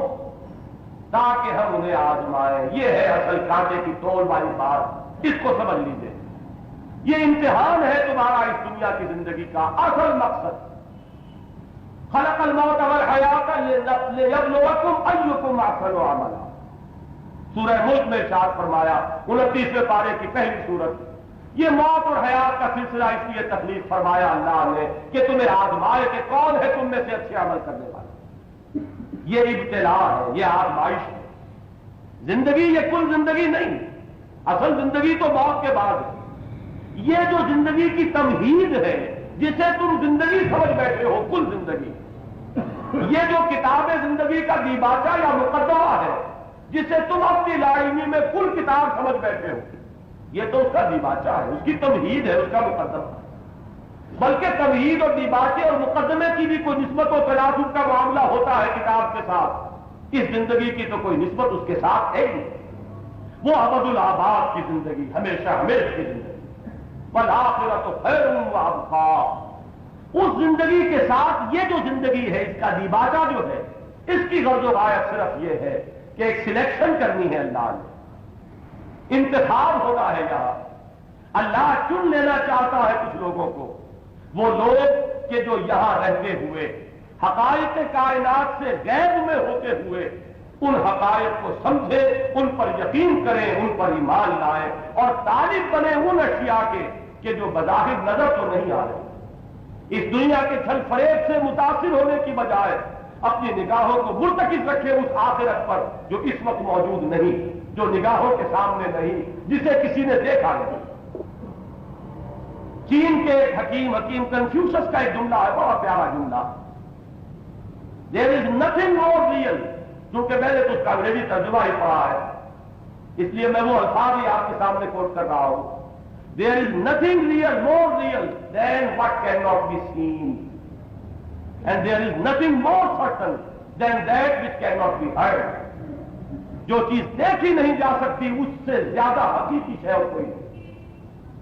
تاکہ ہم انہیں آزمائیں۔ یہ ہے اصل کانٹے کی تول والی بات، اس کو سمجھ لیجیے۔ یہ امتحان ہے تمہارا اس دنیا کی زندگی کا اصل مقصد۔ خلق الموت والحیات لیبلوکم ایکم احسن عملا، سورہ ملک میں ارشاد فرمایا 29ویں پارے کی پہلی سورت۔ یہ موت اور حیات کا سلسلہ اس لیے تخلیق فرمایا اللہ نے کہ تمہیں آزمائے کہ کون ہے تم میں سے اچھے عمل کرنے والا۔ یہ ابتلا ہے، یہ آزمائش ہے۔ زندگی یہ کل زندگی نہیں، اصل زندگی تو موت کے بعد ہے۔ یہ جو زندگی کی تمہید ہے جسے تم زندگی سمجھ بیٹھے ہو، کل زندگی، یہ جو کتاب زندگی کا دیباچہ یا مقدمہ ہے جسے تم اپنی لاعلمی میں کل کتاب سمجھ بیٹھے ہو، یہ تو اس کا دیباچہ ہے، اس کی تمہید ہے، اس کا مقدمہ ہے۔ بلکہ تمہید اور دیباچے اور مقدمے کی بھی کوئی نسبت و تناسب کا معاملہ ہوتا ہے کتاب کے ساتھ، اس زندگی کی تو کوئی نسبت اس کے ساتھ ہے نہیں۔ وہ ابد الآباد کی زندگی، ہمیشہ ہمیشہ کی زندگی، والآخرۃ خیر وابقیٰ، اس زندگی کے ساتھ یہ جو زندگی ہے اس کا دیباچہ جو ہے، اس کی غرض و غایت صرف یہ ہے کہ ایک سلیکشن کرنی ہے، اللہ نے انتخاب ہونا ہے۔ یہاں اللہ چن لینا چاہتا ہے کچھ لوگوں کو، وہ لوگ کہ جو یہاں رہتے ہوئے حقائق کائنات سے غیب میں ہوتے ہوئے ان حقائق کو سمجھے، ان پر یقین کریں، ان پر ایمان لائیں اور طالب بنے ان اشیاء کے کہ جو بظاہر نظر تو نہیں آ رہے۔ اس دنیا کے چھل فریب سے متاثر ہونے کی بجائے اپنی نگاہوں کو مرتکز رکھے اس آخرت پر جو اس وقت موجود نہیں، جو نگاہوں کے سامنے نہیں، جسے کسی نے دیکھا نہیں۔ چین کے ایک حکیم کنفیوشس کا ایک جملہ ہے، بہت پیارا جملہ، دیر از نتھنگ مور ریئل، کیونکہ میں نے تو اس کا انگریزی ترجمہ ہی پڑھا ہے اس لیے میں وہ الفاظ ہی آپ کے سامنے کوٹ کر رہا ہوں۔ There is nothing real more real than what can not be seen and there is nothing more certain than that which can not be heard. جو چیز دیکھی نہیں جا سکتی اس سے زیادہ حقیقی شے اور کوئی نہیں،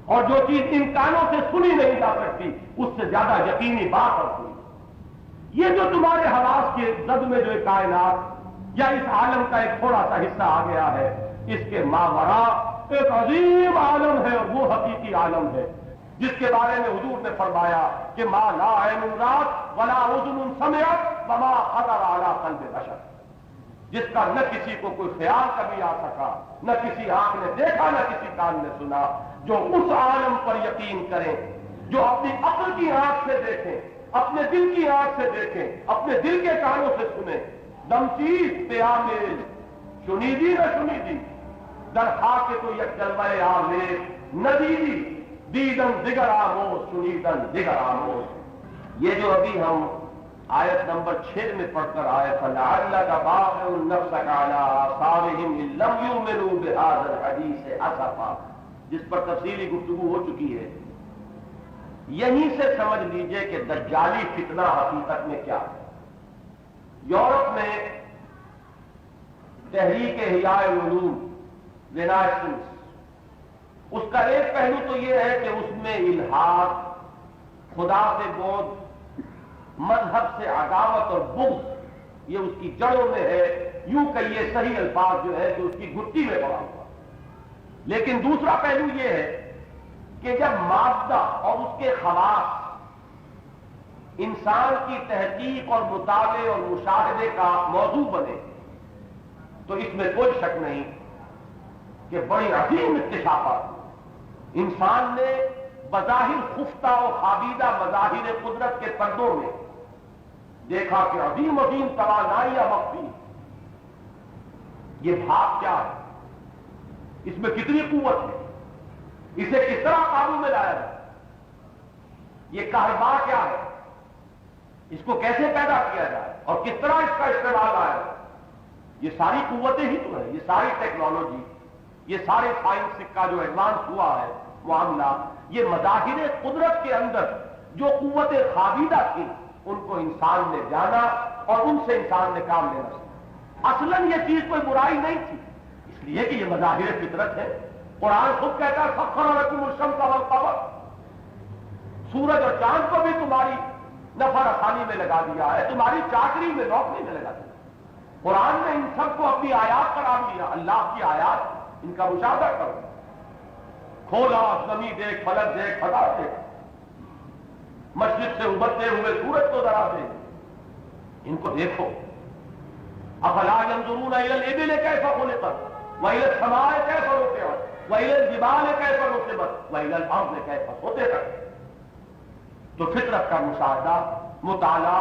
اور جو چیز ان کانوں سے سنی نہیں جا سکتی اس سے زیادہ یقینی بات اور کوئی۔ یہ جو تمہارے حواس کے زد میں جو کائنات یا اس عالم کا ایک تھوڑا سا حصہ آ گیا ہے، اس کے ماوراء ایک عظیم عالم ہے، اور وہ حقیقی عالم ہے جس کے بارے میں حضور نے فرمایا کہ ما لا عین رات ولا اذن سمعت وما خطر علی قلب بشر، جس کا نہ کسی کو کوئی خیال کبھی آ سکا، نہ کسی آنکھ نے دیکھا، نہ کسی کان نے سنا، جو اس عالم پر یقین کریں، جو اپنی عقل کی آنکھ سے دیکھیں، اپنے دل کی آنکھ سے دیکھیں، اپنے دل کے کانوں سے سنیں۔ دم چیز پیامل شنیدی نہ شنیدی در خاک تو یک جلوہ آلے ندیدی دیدن دیگر آموز شنیدن دیگر آموز۔ یہ جو ابھی ہم آیت نمبر 6 میں پڑھ کر آئے فَلَعَلَّكَ بَاخِعٌ نَفْسَكَ عَلَىٰ آثَارِهِمْ إِن لَّمْ يُؤْمِنُوا بِهَٰذَا الْحَدِيثِ أَسَفًا، جس پر تفصیلی گفتگو ہو چکی ہے، یہیں سے سمجھ لیجئے کہ دجالی فتنہ حقیقت میں کیا ہے۔ یورپ میں تحریک احیاء العلوم رینائسنس، اس کا ایک پہلو تو یہ ہے کہ اس میں الحاد، خدا سے بعد، مذہب سے عداوت اور بغض یہ اس کی جڑوں میں ہے، یوں کہیے صحیح الفاظ جو ہے کہ اس کی گھٹی میں پڑا ہوا۔ لیکن دوسرا پہلو یہ ہے کہ جب مادہ اور اس کے خواص انسان کی تحقیق اور مطالعے اور مشاہدے کا موضوع بنے تو اس میں کوئی شک نہیں کہ بڑی عظیم اکتشافات انسان نے بظاہر خفتہ و خوابیدہ مظاہر قدرت کے پردوں میں دیکھا کہ عظیم عظیم توانائیاں مخفی۔ یہ بھاپ کیا ہے، اس میں کتنی قوت ہے، اسے کس طرح قابو میں لایا جائے، یہ کہربا کیا ہے، اس کو کیسے پیدا کیا جائے اور کس طرح اس کا استعمال آیا، یہ ساری قوتیں ہی تو ہیں، یہ ساری ٹیکنالوجی، یہ سارے سائنس کا جو ایڈوانس ہوا ہے معاملہ، یہ مظاہر قدرت کے اندر جو قوتیں خابیدہ تھیں ان کو انسان نے جانا اور ان سے انسان نے کام لینا سیکھا۔ اصلاً یہ چیز کوئی برائی نہیں تھی، اس لیے کہ یہ مظاہر فطرت ہے۔ قرآن خود کہتا ہے سخر لکم الشمس والقمر، سورج اور چاند کو بھی تمہاری نفع رسانی میں لگا دیا ہے، تمہاری چاکری میں نوکری میں لگا دیا۔ قرآن نے ان سب کو اپنی آیات قرار دیا، اللہ کی آیات، ان کا مشاہدہ کرو، کھولا زمین دیکھ، فلک دیکھ، فضا دیکھ، مشرق سے ابھرتے ہوئے سورج کو ذرا دیکھ، ان کو دیکھو۔ افلا ينظرون الى الابل كيف خلقت والى السماء كيف رفعت والى الجبال كيف نصبت والى الارض كيف سطحت۔ تو فطرت کا مشاہدہ، مطالعہ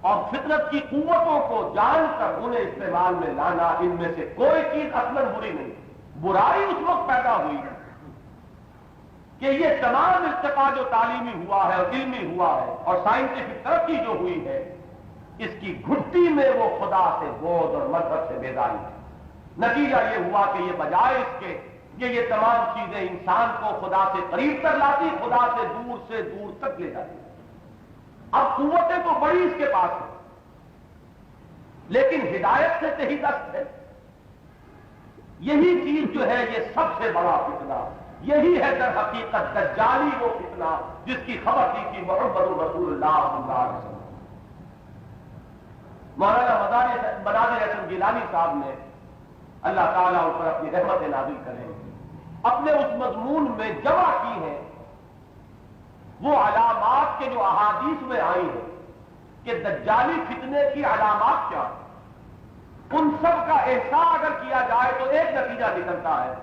اور فطرت کی قوتوں کو جان کر انہیں استعمال میں لانا، ان میں سے کوئی چیز اصلاً بری نہیں۔ برائی اس وقت پیدا ہوئی کہ یہ تمام ارتقاء جو تعلیمی ہوا ہے اور علمی ہوا ہے اور سائنٹیفک ترقی جو ہوئی ہے، اس کی گھٹی میں وہ خدا سے بعد اور مذہب سے بیداری ہے۔ نتیجہ یہ ہوا کہ یہ بجائے اس کے کہ یہ تمام چیزیں انسان کو خدا سے قریب تر لاتی، خدا سے دور تک لے جاتی۔ اب قوتیں تو بڑی اس کے پاس ہیں، لیکن ہدایت سے تہی دست ہے۔ یہی چیز جو ہے یہ سب سے بڑا فتنہ، یہی ہے در حقیقت دجالی وہ فتنہ جس کی خبر دی تھی محمد رسول اللہ صلی اللہ علیہ وسلم۔ مولانا مناظر احسن گیلانی صاحب نے، اللہ تعالیٰ ان پر اپنی رحمت نازل کرے، اپنے اس مضمون میں جمع کی ہے وہ علامات کے جو احادیث میں آئی ہیں کہ دجالی فتنے کی علامات کیا ہیں۔ ان سب کا احساس اگر کیا جائے تو ایک نتیجہ نکلتا ہے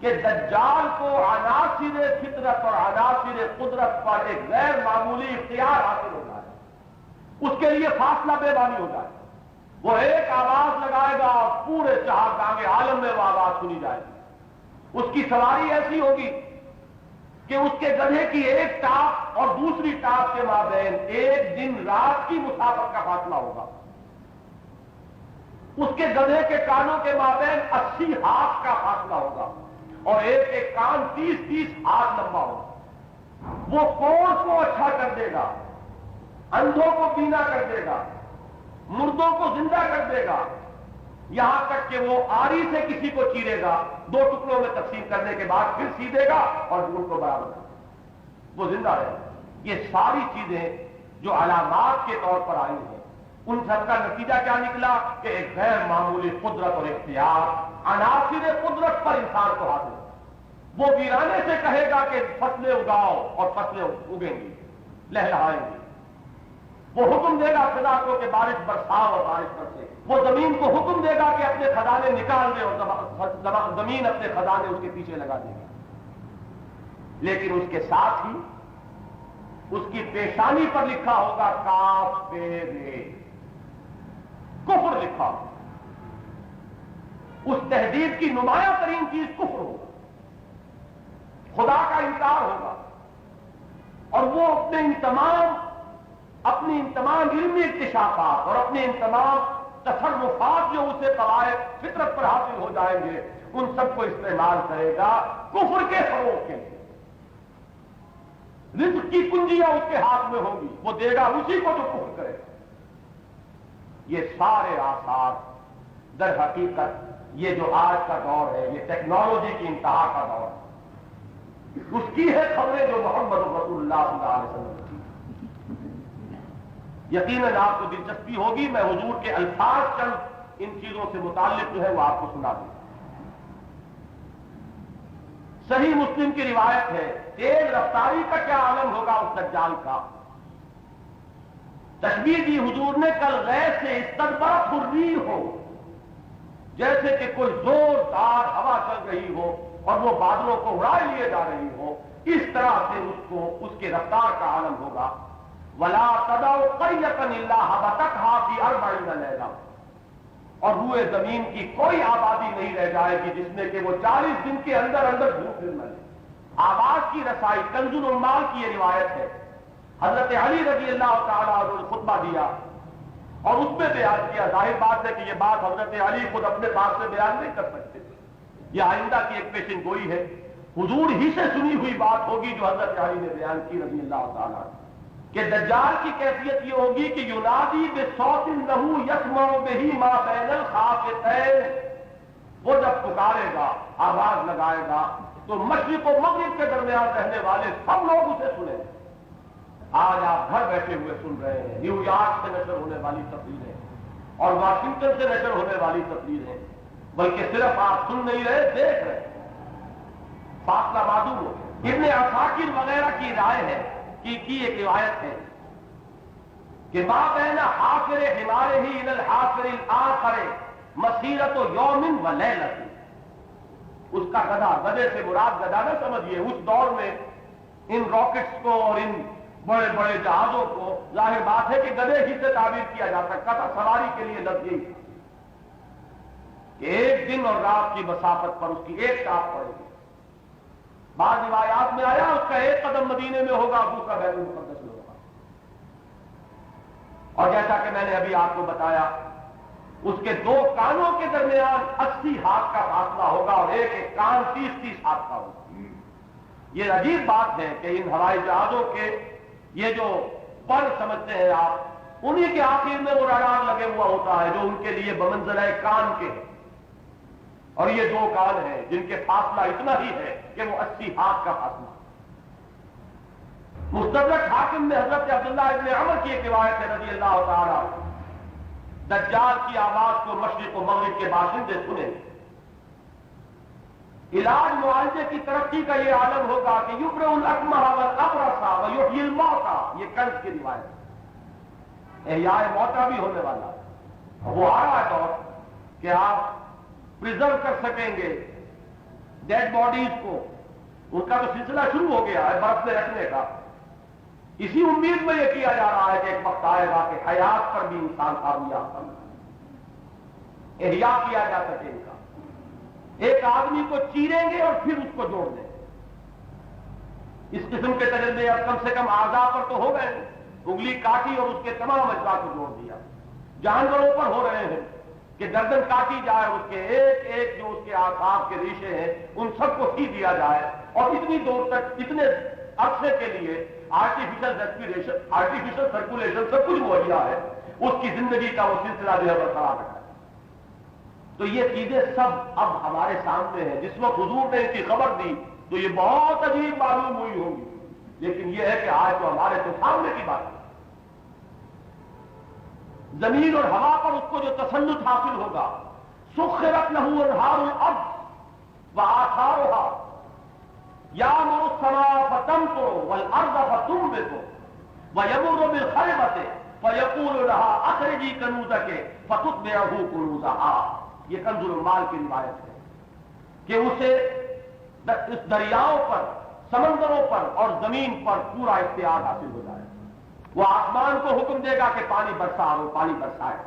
کہ دجال کو عناصر فطرت اور عناصر قدرت پر ایک غیر معمولی اختیار حاصل ہو جائے، اس کے لیے فاصلہ بے معنی ہو جائے۔ وہ ایک آواز لگائے گا اور پورے چہارگاہ عالم میں وہ آواز سنی جائے گی۔ اس کی سواری ایسی ہوگی کہ اس کے گدھے کی ایک ٹاپ اور دوسری ٹاپ کے مابین ایک دن رات کی مسافت کا فاصلہ ہوگا۔ اس کے گدھے کے کانوں کے مابین 80 ہاتھ کا فاصلہ ہوگا اور ایک ایک کان 30-30 ہاتھ لمبا ہوگا۔ وہ کوڑ کو اچھا کر دے گا، اندھوں کو بینا کر دے گا، مردوں کو زندہ کر دے گا، یہاں تک کہ وہ آری سے کسی کو چیرے گا، 2 ٹکڑوں میں تقسیم کرنے کے بعد پھر سیدھے گا اور ان کو برابر کر دے گا، وہ زندہ رہے گا۔ یہ ساری چیزیں جو علامات کے طور پر آئی ہیں، ان سب کا نتیجہ کیا نکلا کہ ایک غیر معمولی قدرت اور اختیار عناصر قدرت پر انسان کو حاصل ہے۔ وہ ویرانے سے کہے گا کہ فصلیں اگاؤ اور فصلیں اگیں گی، لہلہائیں گی۔ وہ حکم دے گا فضا کو کہ بارش برساؤ اور بارش برسے۔ وہ زمین کو حکم دے گا کہ اپنے خزانے نکال دے اور زمین اپنے خزانے اس کے پیچھے لگا دے گی۔ لیکن اس کے ساتھ ہی اس کی پیشانی پر لکھا ہوگا کاف پہ رے، کفر لکھا ہوگا۔ اس تہذیب کی نمایاں ترین چیز کفر ہوگا، خدا کا انکار ہوگا، اور وہ اپنی ان تمام علمی اکتشافات اور اپنے ان تمام تصرفات جو اسے قواعد فطرت پر حاصل ہو جائیں گے، ان سب کو استعمال کرے گا کفر کے فروغ کے لیے۔ رزق کی کنجیاں اس کے ہاتھ میں ہوں گی، وہ دے گا اسی کو جو کفر کرے گا۔ یہ سارے آثار در حقیقت یہ جو آج کا دور ہے، یہ ٹیکنالوجی کی انتہا کا دور ہے، اس کی ہے خبریں جو محمد رسول اللہ صلی اللہ علیہ وسلم کی۔ یقیناً آپ کو دلچسپی ہوگی، میں حضور کے الفاظ چند ان چیزوں سے متعلق جو ہے وہ آپ کو سنا دوں۔ صحیح مسلم کی روایت ہے، تیز رفتاری کا کیا عالم ہوگا اس دجال کا۔ تشبیہ دی حضور نے کل غیر سے استدبرت الریح ہو، جیسے کہ کوئی زوردار ہوا چل رہی ہو اور وہ بادلوں کو اڑائے لیے جا رہی ہو، اس طرح سے اس کے رفتار کا عالم ہوگا۔ ولا تدع قرية الا هبطتها في 40 ليلة، اور روئے زمین کی کوئی آبادی نہیں رہ جائے گی جس میں کہ وہ 40 دن کے اندر اندر گھوم پھر نہ لے۔ آواز کی رسائی، کنز العمال کی یہ روایت ہے، حضرت علی رضی اللہ تعالیٰ عنہ نے خطبہ دیا اور اس میں بیان کیا۔ ظاہر بات ہے کہ یہ بات حضرت علی خود اپنے بات سے بیان نہیں کر سکتے، یہ آئندہ کی ایک پیشن گوئی ہے، حضور ہی سے سنی ہوئی بات ہوگی جو حضرت علی نے بیان کی رضی اللہ تعالیٰ عنہ، کہ دجال کی کیفیت یہ ہوگی کہ ینادی بصوت لہو یسمع بہ ما بین الخافتین، وہ جب پکارے گا، آواز لگائے گا تو مشرق و مغرب کے درمیان رہنے والے سب لوگ اسے سنیں گے۔ آج آپ گھر بیٹھے ہوئے سن رہے ہیں، نیو یارک سے نشر ہونے والی تقریریں اور واشنگٹن سے نشر ہونے والی تقریریں، بلکہ صرف آپ سن نہیں رہے، دیکھ رہے ہیں، فاصلہ معلوم ہو۔ ابن عساکر وغیرہ کی رائے ہے کی ایک روایت ہے کہ ما بین حافر حمارہ الی الحافر الاخر مسیرۃ یوم و لیلۃ، اس کا گدھا، گدھے سے مراد گدھا نہ سمجھیے، اس دور میں ان راکٹس کو اور ان بڑے بڑے جہازوں کو ظاہر بات ہے کہ گدھے ہی سے تعبیر کیا جا سکتا تھا، سواری کے لیے لفظ یہی تھا کہ ایک دن اور رات کی مسافت پر اس کی ایک ٹاپ پڑے گی۔ بعض روایات میں آیا اس کا ایک قدم مدینے میں ہوگا، دوسرا بیت المقدس میں ہوگا، اور جیسا کہ میں نے ابھی آپ کو بتایا اس کے 2 کانوں کے درمیان 80 ہاتھ کا فاصلہ ہوگا اور ایک ایک کان 30-30 ہاتھ کا ہوگا۔ یہ عجیب بات ہے کہ ان ہوائی جہازوں کے یہ جو پر سمجھتے ہیں آپ، انہی کے آخر میں وہ رڈار لگے ہوا ہوتا ہے جو ان کے لیے بمنزلہ کان کے ہیں، اور یہ 2 کان ہیں جن کے فاصلہ اتنا ہی ہے کہ وہ 80 ہاتھ کا فاصلہ۔ مستدرک حاکم میں حضرت عبداللہ ابن عمر کی ایک روایت ہے رضی اللہ تعالیٰ، دجال کی آواز کو مشرق و مغرب کے باشندے سنیں، علاج معالجے کی ترقی کا یہ عالم ہوگا کہ یبرئ الاکمہ والابرص ویحیی الموتى، یہ کنز کی روایت ہے، احیاء موتیٰ بھی ہونے والا ہے، وہ آ رہا ہے دور کہ آپ پریزرو کر سکیں گے ڈیڈ باڈیز کو، ان کا تو سلسلہ شروع ہو گیا ہے برف میں رکھنے کا. اسی امید میں یہ کیا جا رہا ہے کہ ایک وقت آئے گا کہ حیات پر بھی انسان کامیاب بن احیا کیا جا سکے ان کا. ایک آدمی کو چیریں گے اور پھر اس کو جوڑ دیں گے. اس قسم کے تجربے اب کم سے کم اعضاء پر تو ہو گئے. انگلی کاٹی اور اس کے تمام اجزاء کو جوڑ دیا. جانوروں پر ہو رہے ہیں کہ گردن کاٹی جائے، اس کے ایک ایک جو اس کے اعصاب کے ریشے ہیں ان سب کو سی دیا جائے، اور اتنی دور تک اتنے عرصے کے لیے آرٹیفیشل ریسپیریشن، آرٹیفیشل سرکولیشن سب کچھ مہیا ہے، اس کی زندگی کا وہ سلسلہ جو ہے برقرار رکھا ہے. تو یہ چیزیں سب اب ہمارے سامنے ہیں. جس وقت حضور نے ان کی خبر دی تو یہ بہت عجیب معلوم ہوئی ہوگی، لیکن یہ ہے کہ آج تو ہمارے تو سامنے کی بات ہے. زمین اور ہوا پر اس کو جو تسلط حاصل ہوگا، سخرت لہ انہار الارض وآثارها یامر السماء فتمطر والارض فتنبت ویمر بالخربۃ فیقول لها اخرجی کنوزک فتتبعہ کنوزها. یہ کنز المال کی روایت ہے کہ اسے اس دریاؤں پر، سمندروں پر اور زمین پر پورا اختیار حاصل ہو جائے. وہ آسمان کو حکم دے گا کہ پانی برسا، وہ پانی برسائے،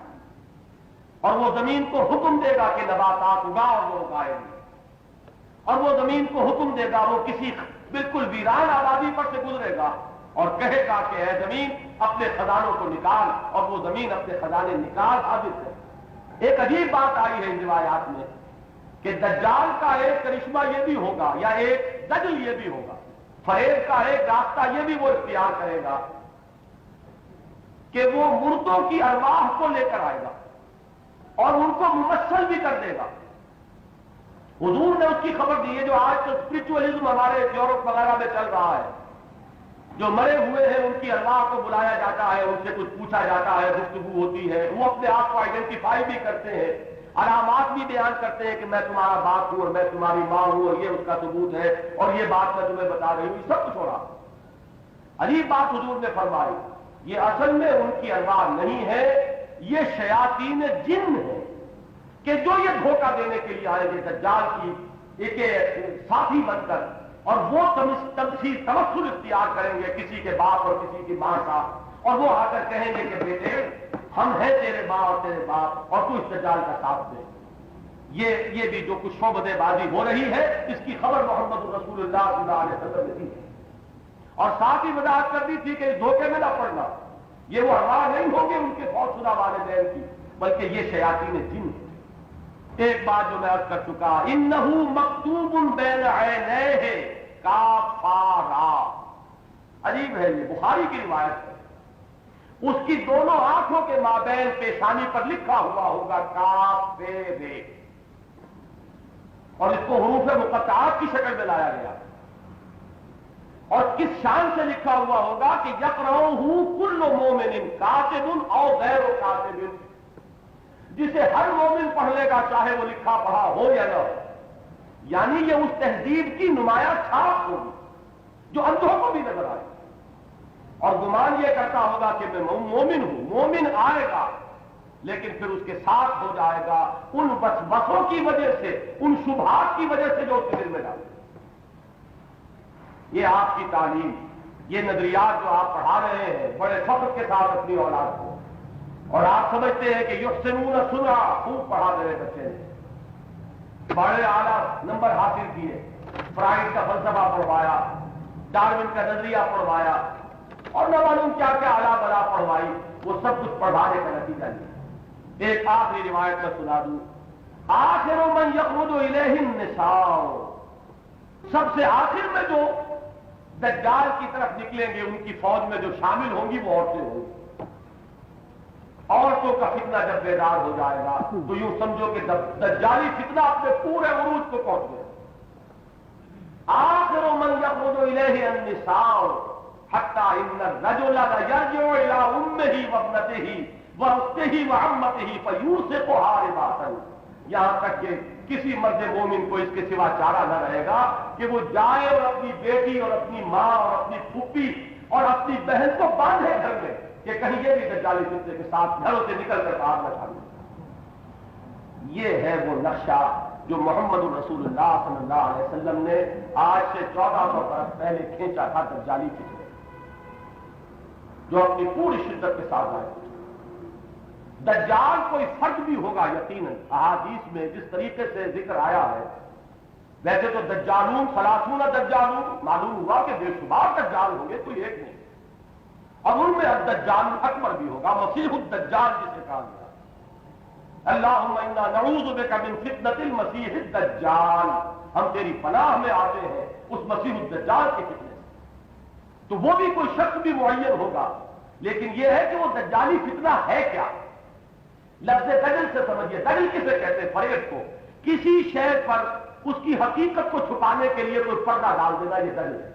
اور وہ زمین کو حکم دے گا کہ نباتات اگا، اور وہ اگائے گی. اور وہ زمین کو حکم دے گا، وہ کسی بالکل ویران آبادی پر سے گزرے گا اور کہے گا کہ اے زمین اپنے خزانوں کو نکال، اور وہ زمین اپنے خزانے نکال حاضر ہے. ایک عجیب بات آئی ہے ان روایات میں کہ دجال کا ایک کرشمہ یہ بھی ہوگا، یا ایک دجل یہ بھی ہوگا، فریب کا ایک راستہ یہ بھی وہ اختیار کرے گا کہ وہ مردوں کی ارواح کو لے کر آئے گا اور ان کو ممثل بھی کر دے گا. حضور نے اس کی خبر دی ہے. جو آج تو اسپرچولیزم ہمارے یورپ وغیرہ میں چل رہا ہے، جو مرے ہوئے ہیں ان کی ارواح کو بلایا جاتا ہے، ان سے کچھ پوچھا جاتا ہے، گفتگو ہوتی ہے، وہ اپنے آپ کو آئیڈینٹیفائی بھی کرتے ہیں، علامات بھی بیان کرتے ہیں کہ میں تمہارا باپ ہوں اور میں تمہاری ماں ہوں اور یہ اس کا ثبوت ہے اور یہ بات میں تمہیں بتا رہی ہوں. یہ سب کچھ ہو رہا. عجیب بات حضور نے فرمائی، یہ اصل میں ان کی ارواح نہیں ہے، یہ شیاطین جن ہے کہ جو یہ دھوکہ دینے کے لیے آئے گے دجال کی ایک ساتھی بن کر، اور وہ تمثل اختیار کریں گے کسی کے باپ اور کسی کی ماں کا، اور وہ آ کر کہیں گے کہ بیٹے ہم ہیں تیرے ماں اور تیرے باپ، اور تو اس دجال کا ساتھ دے. یہ بھی جو کچھ شعبدے بازی ہو رہی ہے، اس کی خبر محمد رسول اللہ صلی اللہ علیہ وسلم نے دی ہے، اور ساتھ ہی وضاحت کر دی تھی کہ اس دھوکے میں نہ پڑنا. یہ وہ ارواح نہیں ہوں گے ان کے فوت شدہ والدین کی، بلکہ یہ شیاطین جن. ایک بات جو میں عرض کر چکا، انہ مکتوب بین عینیہ کافارا. عجیب ہے، یہ بخاری کی روایت ہے. اس کی دونوں آنکھوں کے مابین پیشانی پر لکھا ہوا ہوگا کافر، اور اس کو حروف مقطعات کی شکل میں لایا گیا. اور کس شان سے لکھا ہوا ہوگا کہ یقرأہ کل مومن کاتب او غیر کاتب، جسے ہر مومن پڑھ لے گا چاہے وہ لکھا پڑھا ہو یا نہ ہو. یعنی یہ اس تہذیب کی نمایاں چھاپ ہوگی جو اندھوں کو بھی نظر آئے، اور گمان یہ کرتا ہوگا کہ میں مومن ہوں. مومن آئے گا لیکن پھر اس کے ساتھ ہو جائے گا ان وسوسوں کی وجہ سے، ان شبہات کی وجہ سے جو اس کے دل میں ڈالے. یہ آپ کی تعلیم، یہ نظریات جو آپ پڑھا رہے ہیں بڑے فخر کے ساتھ اپنی اولاد کو، اور آپ سمجھتے ہیں کہ یحسنون صنعا، خوب پڑھا رہے بچے نے، بڑے اعلیٰ نمبر حاصل کیے، فرائڈ کا فلسفہ پڑھوایا، ڈارون کا نظریہ پڑھوایا، اور نہ معلوم کیا کیا اعلیٰ بلا پڑھوائی. وہ سب کچھ پڑھانے کا نتیجہ لیا. ایک آخری روایت میں سنا دوں، آخر من یخرج الیہ النساء، سب سے آخر میں جو دجال کی طرف نکلیں گے ان کی فوج میں جو شامل ہوں گی وہ عورتیں ہوں گی. عورتوں کا فتنہ جب بیدار ہو جائے گا تو یوں سمجھو کہ دجالی فتنہ اپنے پورے عروج کو پہنچ گیا. آخر من یخرج الیہ النساء حتی ان الرجل لیرجع الی امہ وابنتہ واختہ وعمتہ فیوثقها رباطا، یہاں تک کہ کسی مرد مومن کو اس کے سوا چارہ نہ رہے گا کہ وہ جائے اور اپنی بیٹی اور اپنی ماں اور اپنی پھوپھی اور اپنی بہن کو باندھے گھر میں کہ کہیں یہ بھی دجالی فتنے کے ساتھ گھروں سے نکل کر باہر نہ جائے. یہ ہے وہ نقشہ جو محمد رسول اللہ صلی اللہ علیہ وسلم نے آج سے 1400 برس پہلے کھینچا تھا دجالی فتنے، جو اپنی پوری شدت کے ساتھ آئے۔ دجال کوئی فرد بھی ہوگا یقیناً، احادیث میں جس طریقے سے ذکر آیا ہے، ویسے تو دجالون 30 دجالون معلوم ہوا کہ بے شمار دجال ہوں گے، کوئی ایک نہیں، اور ان میں الدجال اکبر بھی ہوگا، مسیح الدجال جسے کہا گیا۔ اللہم انا نعوذ بک من فتنۃ المسیح الدجال، ہم تیری پناہ میں آتے ہیں اس مسیح الدجال کے فتنے سے۔ تو وہ بھی کوئی شخص بھی معین ہوگا، لیکن یہ ہے کہ وہ دجالی فتنہ ہے کیا؟ لفظ دجل سے سمجھیے، دجل کسے کہتے ہیں؟ فریب کو، کسی شے پر اس کی حقیقت کو چھپانے کے لیے کوئی پردہ ڈال دینا، یہ دجل ہے۔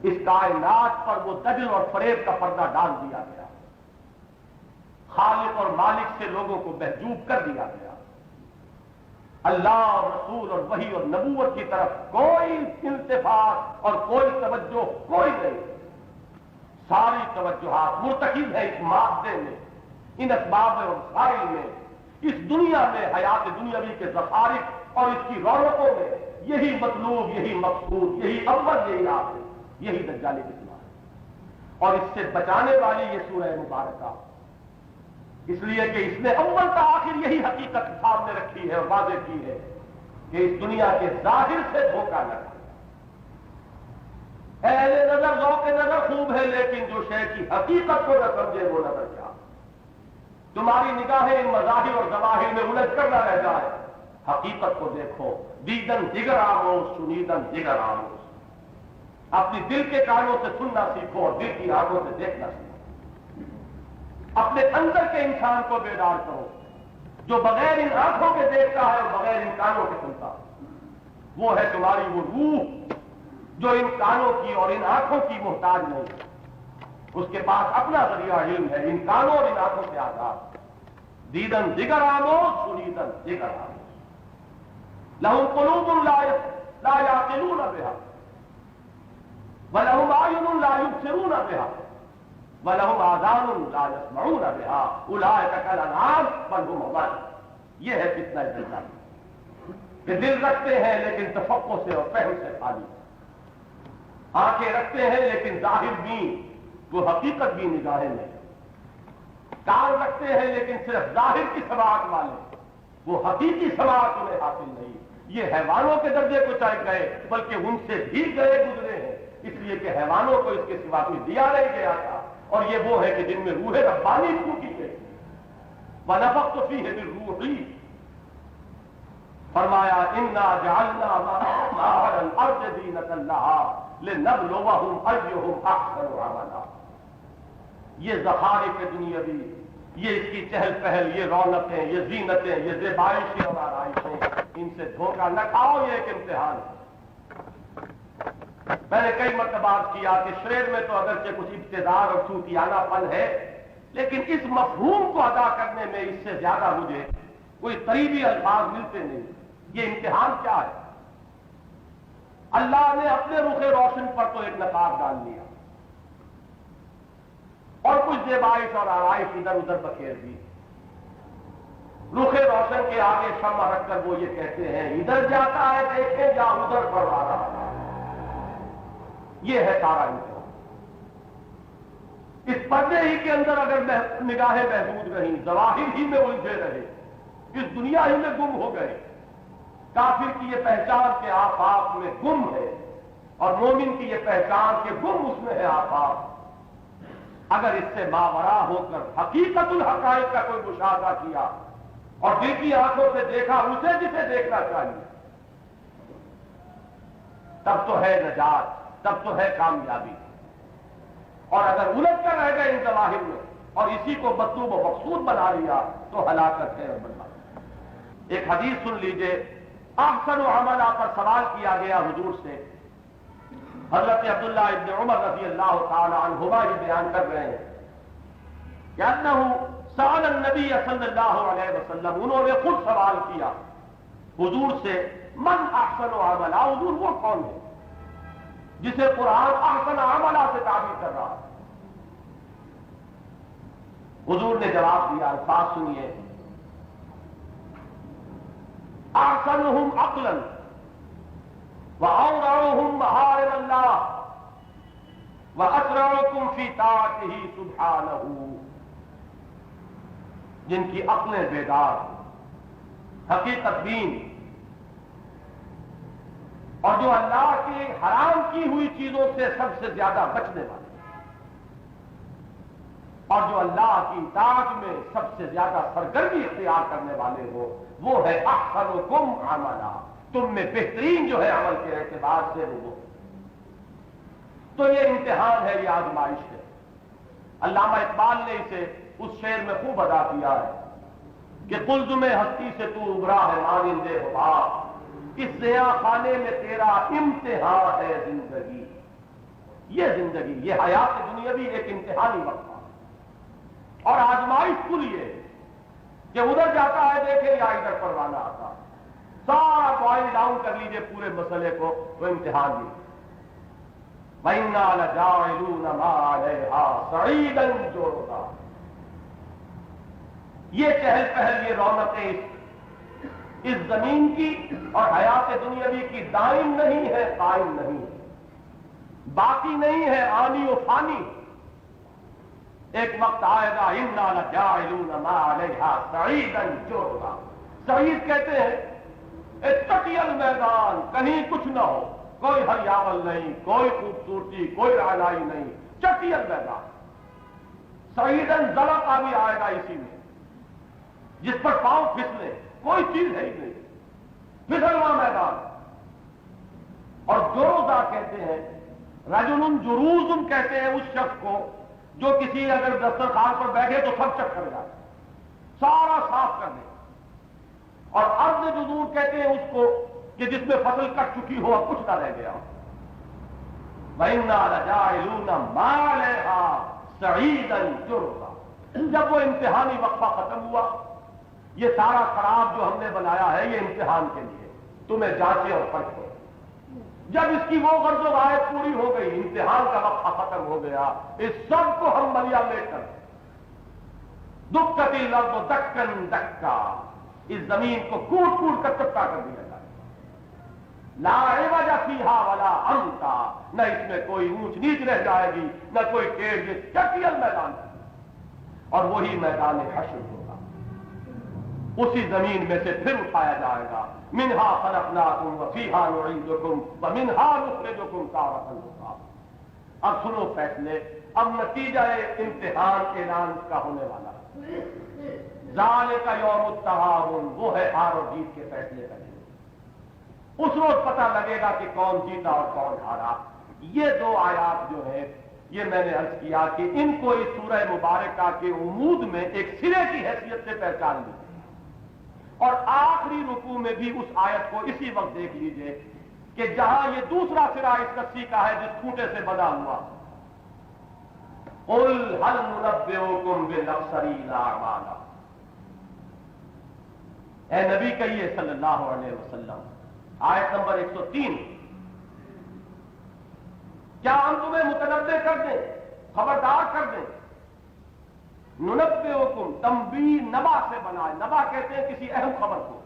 اس کائنات پر وہ دجل اور فریب کا پردہ ڈال دیا گیا، خالق اور مالک سے لوگوں کو محجوب کر دیا گیا۔ اللہ اور رسول اور وحی اور نبوت کی طرف کوئی التفات اور کوئی توجہ کوئی نہیں، ساری توجہات مرتکز ہے اس مادے میں، ان اسباب اور وسائل میں، اس دنیا میں، حیات دنیاوی کے ذخائر اور اس کی رونقوں میں۔ یہی مطلوب، یہی مقصود، یہی اول، یہی آخر، یہی دجالی فتنہ ہے۔ اور اس سے بچانے والی یہ سورہ مبارکہ، اس لیے کہ اس نے اول تا آخر یہی حقیقت سامنے رکھی ہے اور واضح کی ہے کہ اس دنیا کے ظاہر سے دھوکہ نہ کھائے۔ اہل نظر ذوق نظر خوب ہے، لیکن جو شے کی حقیقت کو نہ سمجھے وہ نظر کیا، تمہاری نگاہیں ان مظاہر اور ظواہر میں الجھ کر نہ رہ جائے، حقیقت کو دیکھو۔ دیدن دیگر آموز، سنیدن دیگر آموز، اپنی دل کے کانوں سے سننا سیکھو اور دل کی آنکھوں سے دیکھنا سیکھو۔ اپنے اندر کے انسان کو بیدار کرو، جو بغیر ان آنکھوں کے دیکھتا ہے اور بغیر ان کانوں کے سنتا ہے، وہ ہے تمہاری وہ روح جو ان کانوں کی اور ان آنکھوں کی محتاج نہیں، اس کے پاس اپنا ذریعہ علم ہے، ان کانوں اور ان آنکھوں سے آزاد۔ دیدن دیگر آموز، سنیدن دیگر آموز، لہم قلوب لا یعقلون بہا ولہم اعین لا یبصرون بہا وَلَهُمْ آذَانٌ لَا يَسْمَعُونَ بِهَا أُولَٰئِكَ كَالْأَنْعَامِ بَلْ هُمْ أَضَلُّ۔ یہ ہے فتنہ دجال، کہ دل رکھتے ہیں لیکن تفقہ سے اور فہم سے خالی، آنکھیں رکھتے ہیں لیکن ظاہر بین، وہ حقیقت بھی نگاہیں میں، کان رکھتے ہیں لیکن صرف ظاہر کی سماعت والے، وہ حقیقی سماعت انہیں حاصل نہیں۔ یہ حیوانوں کے درجے کو چاہے گئے، بلکہ ان سے بھی گئے گزرے ہیں، اس لیے کہ حیوانوں کو اس کے سوا کوئی دیا نہیں گیا تھا، اور یہ وہ ہے کہ جن میں روح ربانی پھونکی گئی۔ وَنَفَخْتُ فِيهِ مِن رُّوحِي، فرمایا اِنَّا جَعَلْنَا مَا عَلَى الْأَرْضِ زِينَةً لَهَا لِنَبْلُوَهُمْ أَيُّهُمْ أَحْسَنُ عَمَلًا۔ یہ ذخائر دنیاوی، یہ اس کی چہل پہل، یہ رونقیں، یہ زینتیں، یہ زیبائشیں اور آرائشیں، ان سے دھوکہ نہ کھاؤ، یہ ایک امتحان ہے۔ میں نے کئی مرتبہ کیا کہ شعر میں تو اگرچہ کچھ ابتذال اور صوفیانہ پن ہے، لیکن اس مفہوم کو ادا کرنے میں اس سے زیادہ مجھے کوئی قریبی الفاظ ملتے نہیں۔ یہ امتحان کیا ہے؟ اللہ نے اپنے رخ روشن پر تو ایک نقاب ڈال دیا اور کچھ زیبائش اور آرائش ادھر ادھر بکھیر دی، رخ روشن کے آگے شمع رکھ کر وہ یہ کہتے ہیں ادھر جاتا ہے دیکھیں یا ادھر بڑھ رہا ہے۔ یہ ہے سارا امتحان۔ اس پردے ہی کے اندر اگر نگاہیں محدود رہیں، ظواہر ہی میں الجھے رہے، اس دنیا ہی میں گم ہو گئے، کافر کی یہ پہچان کے آفاق میں گم ہے اور مومن کی یہ پہچان کے گم اس میں ہے آفاق، اگر اس سے ماورا ہو کر حقیقت الحقائق کا کوئی مشاہدہ کیا اور دل کی آنکھوں سے دیکھا اسے جسے دیکھنا چاہیے، تب تو ہے نجات، تب تو ہے کامیابی۔ اور اگر الجھ کر رہ گئے ان ظواہر میں اور اسی کو مطلوب و مقصود بنا لیا تو ہلاکت ہے اور بربادی۔ ایک حدیث سن لیجئے، احسن عملا پر سوال کیا گیا حضور سے، حضرت عبداللہ ابن عمر رضی اللہ تعالی عنہما یہ بیان کر رہے ہیں کہ انہ سأل النبی صلی اللہ علیہ وسلم، انہوں نے خود سوال کیا حضور سے، من احسن عملا، حضور وہ کون ہے جسے قرآن احسن عملا سے تعبیر کر رہا ہے؟ حضور نے جواب دیا، الفاظ سنیے، احسنهم عقلا واورعهم محارم اللہ واسرعكم فی طاعته سبحانہ، جن کی عقلیں بیدار، حقیقت بین، اور جو اللہ کی حرام کی ہوئی چیزوں سے سب سے زیادہ بچنے والے، اور جو اللہ کی اطاعت میں سب سے زیادہ سرگرمی اختیار کرنے والے ہو، وہ ہے احسنکم عملا، تم میں بہترین جو ہے عمل کے اعتبار سے وہ۔ تو یہ امتحان ہے، یہ آزمائش ہے۔ علامہ اقبال نے اسے اس شعر میں خوب ادا کیا ہے کہ قلزم ہستی سے تو ابھرا ہے مانند حباب، اس زیاں خانے میں تیرا امتحان ہے زندگی۔ یہ زندگی، یہ حیات دنیاوی ایک امتحانی وقت اور آزمائش کل یہ کہ ادھر جاتا ہے دیکھے یا ادھر پروانہ آتا، سارا بوائل ڈاؤن کر لیجئے پورے مسئلے کو، وہ امتحان بھی۔ وَإِنَّا لَجَاعِلُونَ مَا عَلَيْهَا صَعِيدًا جُرُزًا، یہ چہل پہل، یہ رونقیں اس زمین کی اور حیات دنیاوی کی دائم نہیں ہے، قائم نہیں ہے، باقی نہیں ہے، آنی و فانی۔ ایک وقت آئے گا اِنَّا لَجَاعِلُونَ مَا عَلَيْهَا صَعِيدًا جُرُزًا، صعید کہتے ہیں ایک تٹیل میدان، کہیں کچھ نہ ہو، کوئی ہریاول نہیں، کوئی خوبصورتی، کوئی رعنائی نہیں، چٹیل میدان۔ صعیداً ذرا کا بھی آئے گا اسی میں، جس پر پاؤں پھسلے، کوئی چیز ہے ہی نہیں، پھسلوا میدان۔ اور جروزہ کہتے ہیں، رجل جروز کہتے ہیں اس شخص کو جو کسی اگر دسترخوان پر بیٹھے تو سب چک کر جائے، سارا صاف کر دے۔ اور ارض جذور کہتے ہیں اس کو کہ جس میں فصل کٹ چکی ہو، اب کچھ نہ رہ گیا۔ وَإِنَّا لَجَاعِلُونَ مَا عَلَيْهَا صَعِيدًا جُرُزًا، جب وہ امتحانی وقفہ ختم ہوا، یہ سارا خراب جو ہم نے بنایا ہے یہ امتحان کے لیے، تمہیں جانچے اور پرکھے۔ جب اس کی وہ غرض و غایت پوری ہو گئی، امتحان کا وقفہ ختم ہو گیا، اس سب کو ہم ملیا لے کر دکھتی الارض دکن دکا، اس زمین کو کوٹ کوٹ کر چپٹا کر دیا جائے، لا عوج فیہا ولا امتا، نہ اس میں کوئی اونچ نیچ رہ جائے گی، نہ کوئی ٹیڑھ، یہ چٹیل میدان ہے۔ اور وہی میدان حشر ہوگا، اسی زمین میں سے پھر اٹھایا جائے گا، منہا خلقناکم وفیہا نعیدکم ومنہا نخرجکم تارۃ اخری۔ اب سنو فیصلے، اب نتیجہ امتحان اعلان کا ہونے والا، ذالک یوم التغابن، وہ ہے ہار اور جیت کے فیصلے کا دن۔ اس روز پتہ لگے گا کہ کون جیتا اور کون ہارا۔ یہ دو آیات جو ہیں، یہ میں نے عرض کیا کہ ان کو اس سورہ مبارکہ کے عمود میں ایک سرے کی حیثیت سے پہچان لی، اور آخری رکوع میں بھی اس آیت کو اسی وقت دیکھ لیجئے کہ جہاں یہ دوسرا سرا اس رسی کا ہے جس کھوٹے سے بندھا ہوا، قُلْ هَلْ نُنَبِّئُكُمْ بِالْأَخْسَرِينَ أَعْمَالًا، اے نبی کہیے صلی اللہ علیہ وسلم، آیت نمبر 103، کیا ہم تمہیں متنبع کر دیں، خبردار کر دیں؟ ننبئکم، تنبیہ نبا سے بنا ہے، نبا کہتے ہیں کسی اہم خبر کو۔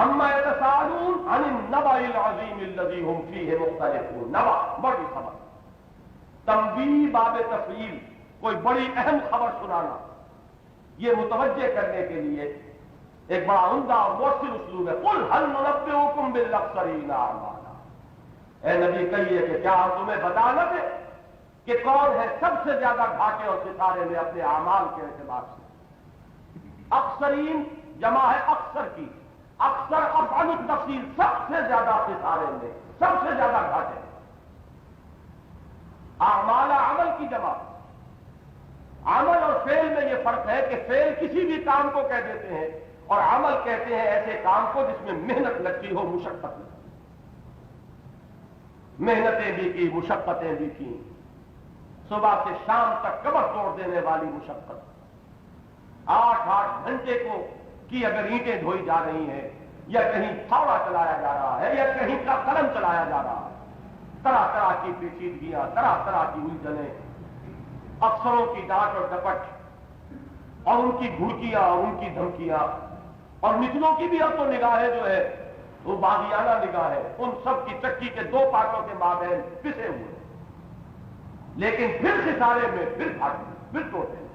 عما یتساءلون عن النبأ العظیم الذی هم فیہ مختلفون، نبا بڑی خبر، تنبیہ باب تفعیل، کوئی بڑی اہم خبر سنانا، یہ متوجہ کرنے کے لیے ایک بڑا عمدہ اور مؤثر اسلوب ہے۔ قل هل ننبئکم بالاخسرین اعمالا، اے نبی کہیے کہ کیا ہم تمہیں بتا نہ دیں کہ کون ہے سب سے زیادہ گھاٹے اور ستارے میں اپنے اعمال کے اعتبار سے۔ اکثرین جمع ہے اکثر کی، اکثر افعل التفصیل، سب سے زیادہ ستارے میں، سب سے زیادہ گھاٹے۔ اعمال عمل کی جمع، عمل اور فعل میں یہ فرق ہے کہ فعل کسی بھی کام کو کہہ دیتے ہیں اور عمل کہتے ہیں ایسے کام کو جس میں محنت لگتی ہو، مشقت لگتی، محنتیں بھی کی، مشقتیں بھی کی، صبح سے شام تک کمر توڑ دینے والی مشقت، 8 گھنٹے کو کی اگر اینٹیں دھوئی جا رہی ہیں، یا کہیں پھاوڑا چلایا جا رہا ہے، یا کہیں کا قلم چلایا جا رہا ہے، طرح طرح کی پیچیدگیاں، طرح طرح کی الجھنیں، افسروں کی ڈانٹ اور ڈپٹ، اور ان کی گھڑکیاں اور ان کی دھمکیاں، اور مثلوں کی بھی اب تو نگاہیں جو ہے وہ باغیانہ نگاہ ہے، ان سب کی چکی کے دو پارٹوں کے مابین پسے ہوئے، لیکن پھر ستارے میں پھر بھاگے پھر ٹوٹے۔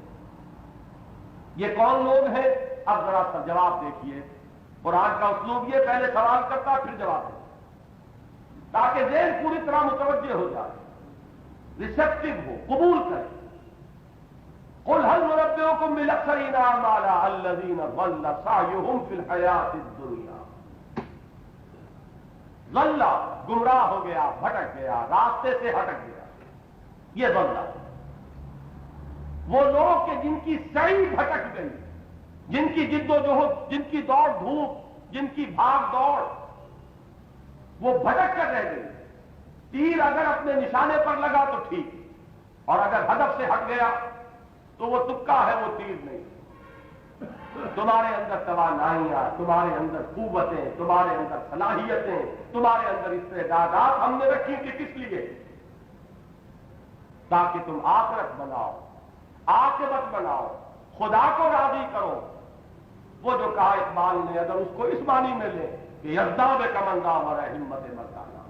یہ کون لوگ ہیں؟ اب ذرا سا جواب دیکھیے، قرآن کا اسلوب یہ پہلے سوال کرتا پھر جواب دیتا تاکہ ذہن پوری طرح متوجہ ہو جائے، ریسپٹیو ہو، قبول کرے۔ قل هل ننبئكم بالاخسرین اعمالا الذین ضل سعیهم فی الحیاۃ الدنیا۔ ضل گمراہ ہو گیا، بھٹک گیا، راستے سے ہٹک گیا، یہ ضل۔ وہ لوگ کہ جن کی سعی بھٹک گئی، جن کی جد و جہد، جن کی دوڑ دھوپ، جن کی بھاگ دوڑ وہ بھٹک کر رہ گئی۔ تیر اگر اپنے نشانے پر لگا تو ٹھیک، اور اگر ہدف سے ہٹ گیا تو وہ تکا ہے، وہ تیر نہیں۔ تمہارے اندر توانائیاں، تمہارے اندر قوتیں، تمہارے اندر صلاحیتیں، تمہارے اندر استعدادات ہم نے رکھی کہ کس لیے؟ تاکہ تم آخرت بناؤ، عاقبت بناؤ، خدا کو راضی کرو۔ وہ جو کہا اقبال نے، اگر اس کو اس معنی میں لیں کہ یزداد کمندہ ورہ ہمت مردانہ،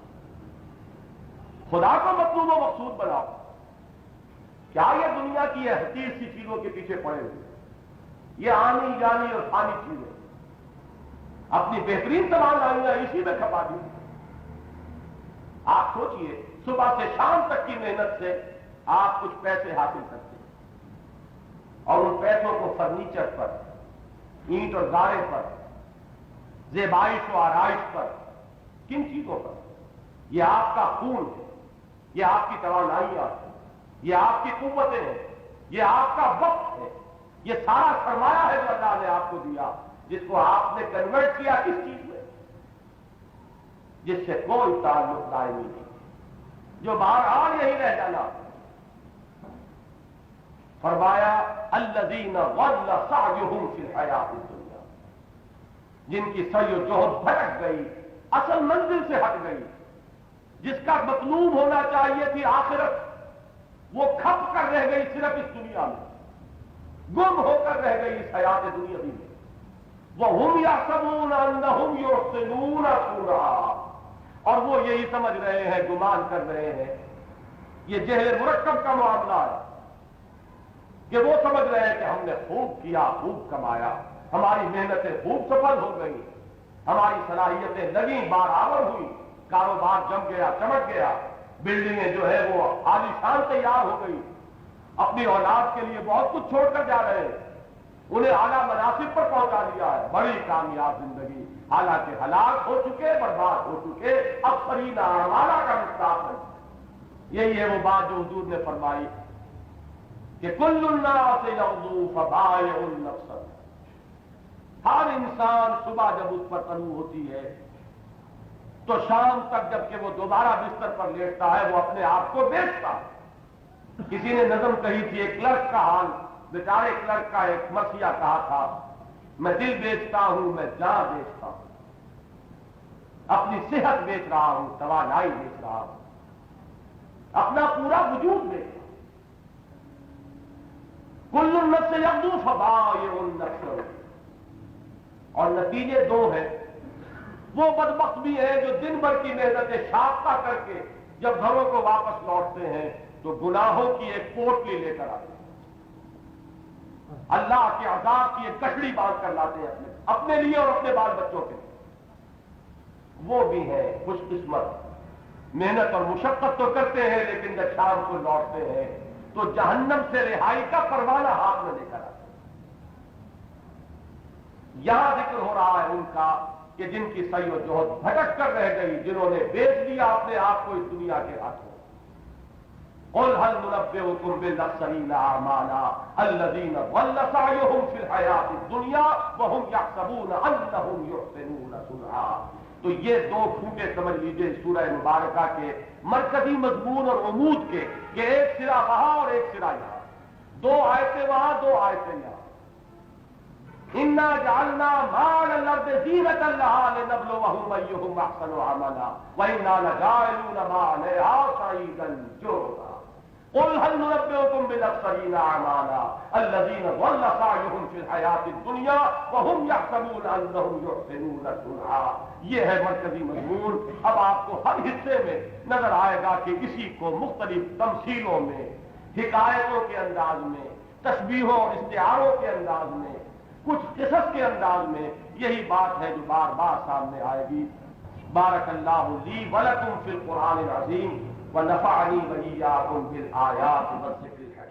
خدا کو مطلوب و مقصود بناؤ۔ کیا یہ دنیا کی حقیر سی چیزوں کے پیچھے پڑے ہوئے، یہ آنی جانی اور فانی چیزیں، اپنی بہترین توانائیاں اسی میں کھپا دی۔ آپ سوچئے، صبح سے شام تک کی محنت سے آپ کچھ پیسے حاصل کرتے ہیں، اور ان پیسوں کو فرنیچر پر، اینٹ اور گارے پر، زیبائش و آرائش پر، کن چیزوں پر؟ یہ آپ کا خون ہے، یہ آپ کی توانائیاں ہیں، یہ آپ کی قوتیں ہیں، یہ آپ کا وقت ہے، یہ سارا سرمایہ ہے جو اللہ نے آپ کو دیا، جس کو آپ نے کنورٹ کیا کس چیز میں؟ جس سے کوئی تعلق دائمی نہیں، جو بہرحال یہی رہ جانا۔ فرمایا الذین ضل سعیہم فی الحیاۃ الدنیا، جن کی سعی و جہد بھٹک گئی، اصل منزل سے ہٹ گئی، جس کا مطلوب ہونا چاہیے تھی آخرت، وہ کھپ کر رہ گئی صرف اس دنیا میں، گم ہو کر رہ گئی اس حیات دنیاوی میں۔ وَهُمْ يَحْسَبُونَ أَنَّهُمْ يُحْسِنُونَ صُنْعًا، اور وہ یہی سمجھ رہے ہیں، گمان کر رہے ہیں، یہ جہل مرکب کا معاملہ ہے کہ وہ سمجھ رہے ہیں کہ ہم نے خوب کیا، خوب کمایا، ہماری محنتیں خوب سفل ہو گئی، ہماری صلاحیتیں لگیں، بارآور ہوئی، کاروبار جم گیا، چمک گیا، بلڈنگیں جو ہے وہ عالی شان تیار ہو گئی، اپنی اولاد کے لیے بہت کچھ چھوڑ کر جا رہے ہیں، انہیں اعلیٰ مناصب پر پہنچا دیا ہے، بڑی کامیاب زندگی، حالانکہ ہلاک ہو چکے، برباد ہو چکے، اکثرین اعمالہ کا مستحق ہے۔ یہی ہے وہ بات جو حضور نے فرمائی کہ کل الناس یغدو فبائع النفس، ہر انسان صبح جب اس پر طلوع ہوتی ہے تو شام تک جب کہ وہ دوبارہ بستر پر لیٹتا ہے وہ اپنے آپ کو بیچتا ہے۔ کسی نے نظم کہی تھی، ایک کلرک کا حال، بیچارے کلرک کا ایک مرثیہ کہا تھا، میں دل بیچتا ہوں، میں جان بیچتا ہوں، اپنی صحت بیچ رہا ہوں، توانائی بیچ رہا ہوں، اپنا پورا وجود بیچ رہا ہوں۔ کل النفس یغدو فبائع النفس، اور نتیجے دو ہیں۔ وہ بدبخت بھی ہیں جو دن بھر کی محنتیں شاختہ کر کے جب گھروں کو واپس لوٹتے ہیں تو گناہوں کی ایک پوٹلی لے کر آتے ہیں، اللہ کے عذاب کی ایک کشڑی باندھ کر لاتے ہیں اپنے لیے اور اپنے بال بچوں کے لیے۔ وہ بھی ہیں خوش قسمت، محنت اور مشقت تو کرتے ہیں لیکن جب شام کو لوٹتے ہیں تو جہنم سے رہائی کا پروانہ ہاتھ میں لے کر آتے ہیں۔ یہاں ذکر ہو رہا ہے ان کا کہ جن کی سعی و جہد بھٹک کر رہ گئی، جنہوں نے بیچ دیا اپنے آپ کو اس دنیا کے ہاتھوں۔ قل هل ننبئكم بالاخسرین اعمالا الذین ضل سعیہم فی الحیاۃ الدنیا وهم یحسبون انہم یحسنون صنعا۔ تو یہ دو پھوٹے سمجھ لیجئے سورہ مبارکہ کے مرکزی مضمون اور عمود کے، کہ ایک سرا وہاں اور ایک سرا یہاں، دو آیتیں وہاں، دو آیتیں یہاں۔ انا جعلنا ما علی الارض زینۃ لها لنبلوہم ایہم احسن عملا وانا لجاعلون ما علیہا صعیدا جرزا۔ قل هل ننبئكم بالاخسرین اعمالا الذین ضل سعیهم فی الحیاۃ الدنیا وهم یحسبون انهم یحسنون صنعا. یہ ہے مرکزی مضمون. اب آپ کو ہر حصے میں نظر آئے گا کہ اسی کو مختلف تمثیلوں میں، حکایتوں کے انداز میں، تشبیہوں اور استعاروں کے انداز میں، کچھ قصص کے انداز میں یہی بات ہے جو بار بار سامنے آئے گی. بارک اللہ لی ولکم فی القرآن العظیم ونفعنی وإیاکم بالآیات والذکر الحکیم.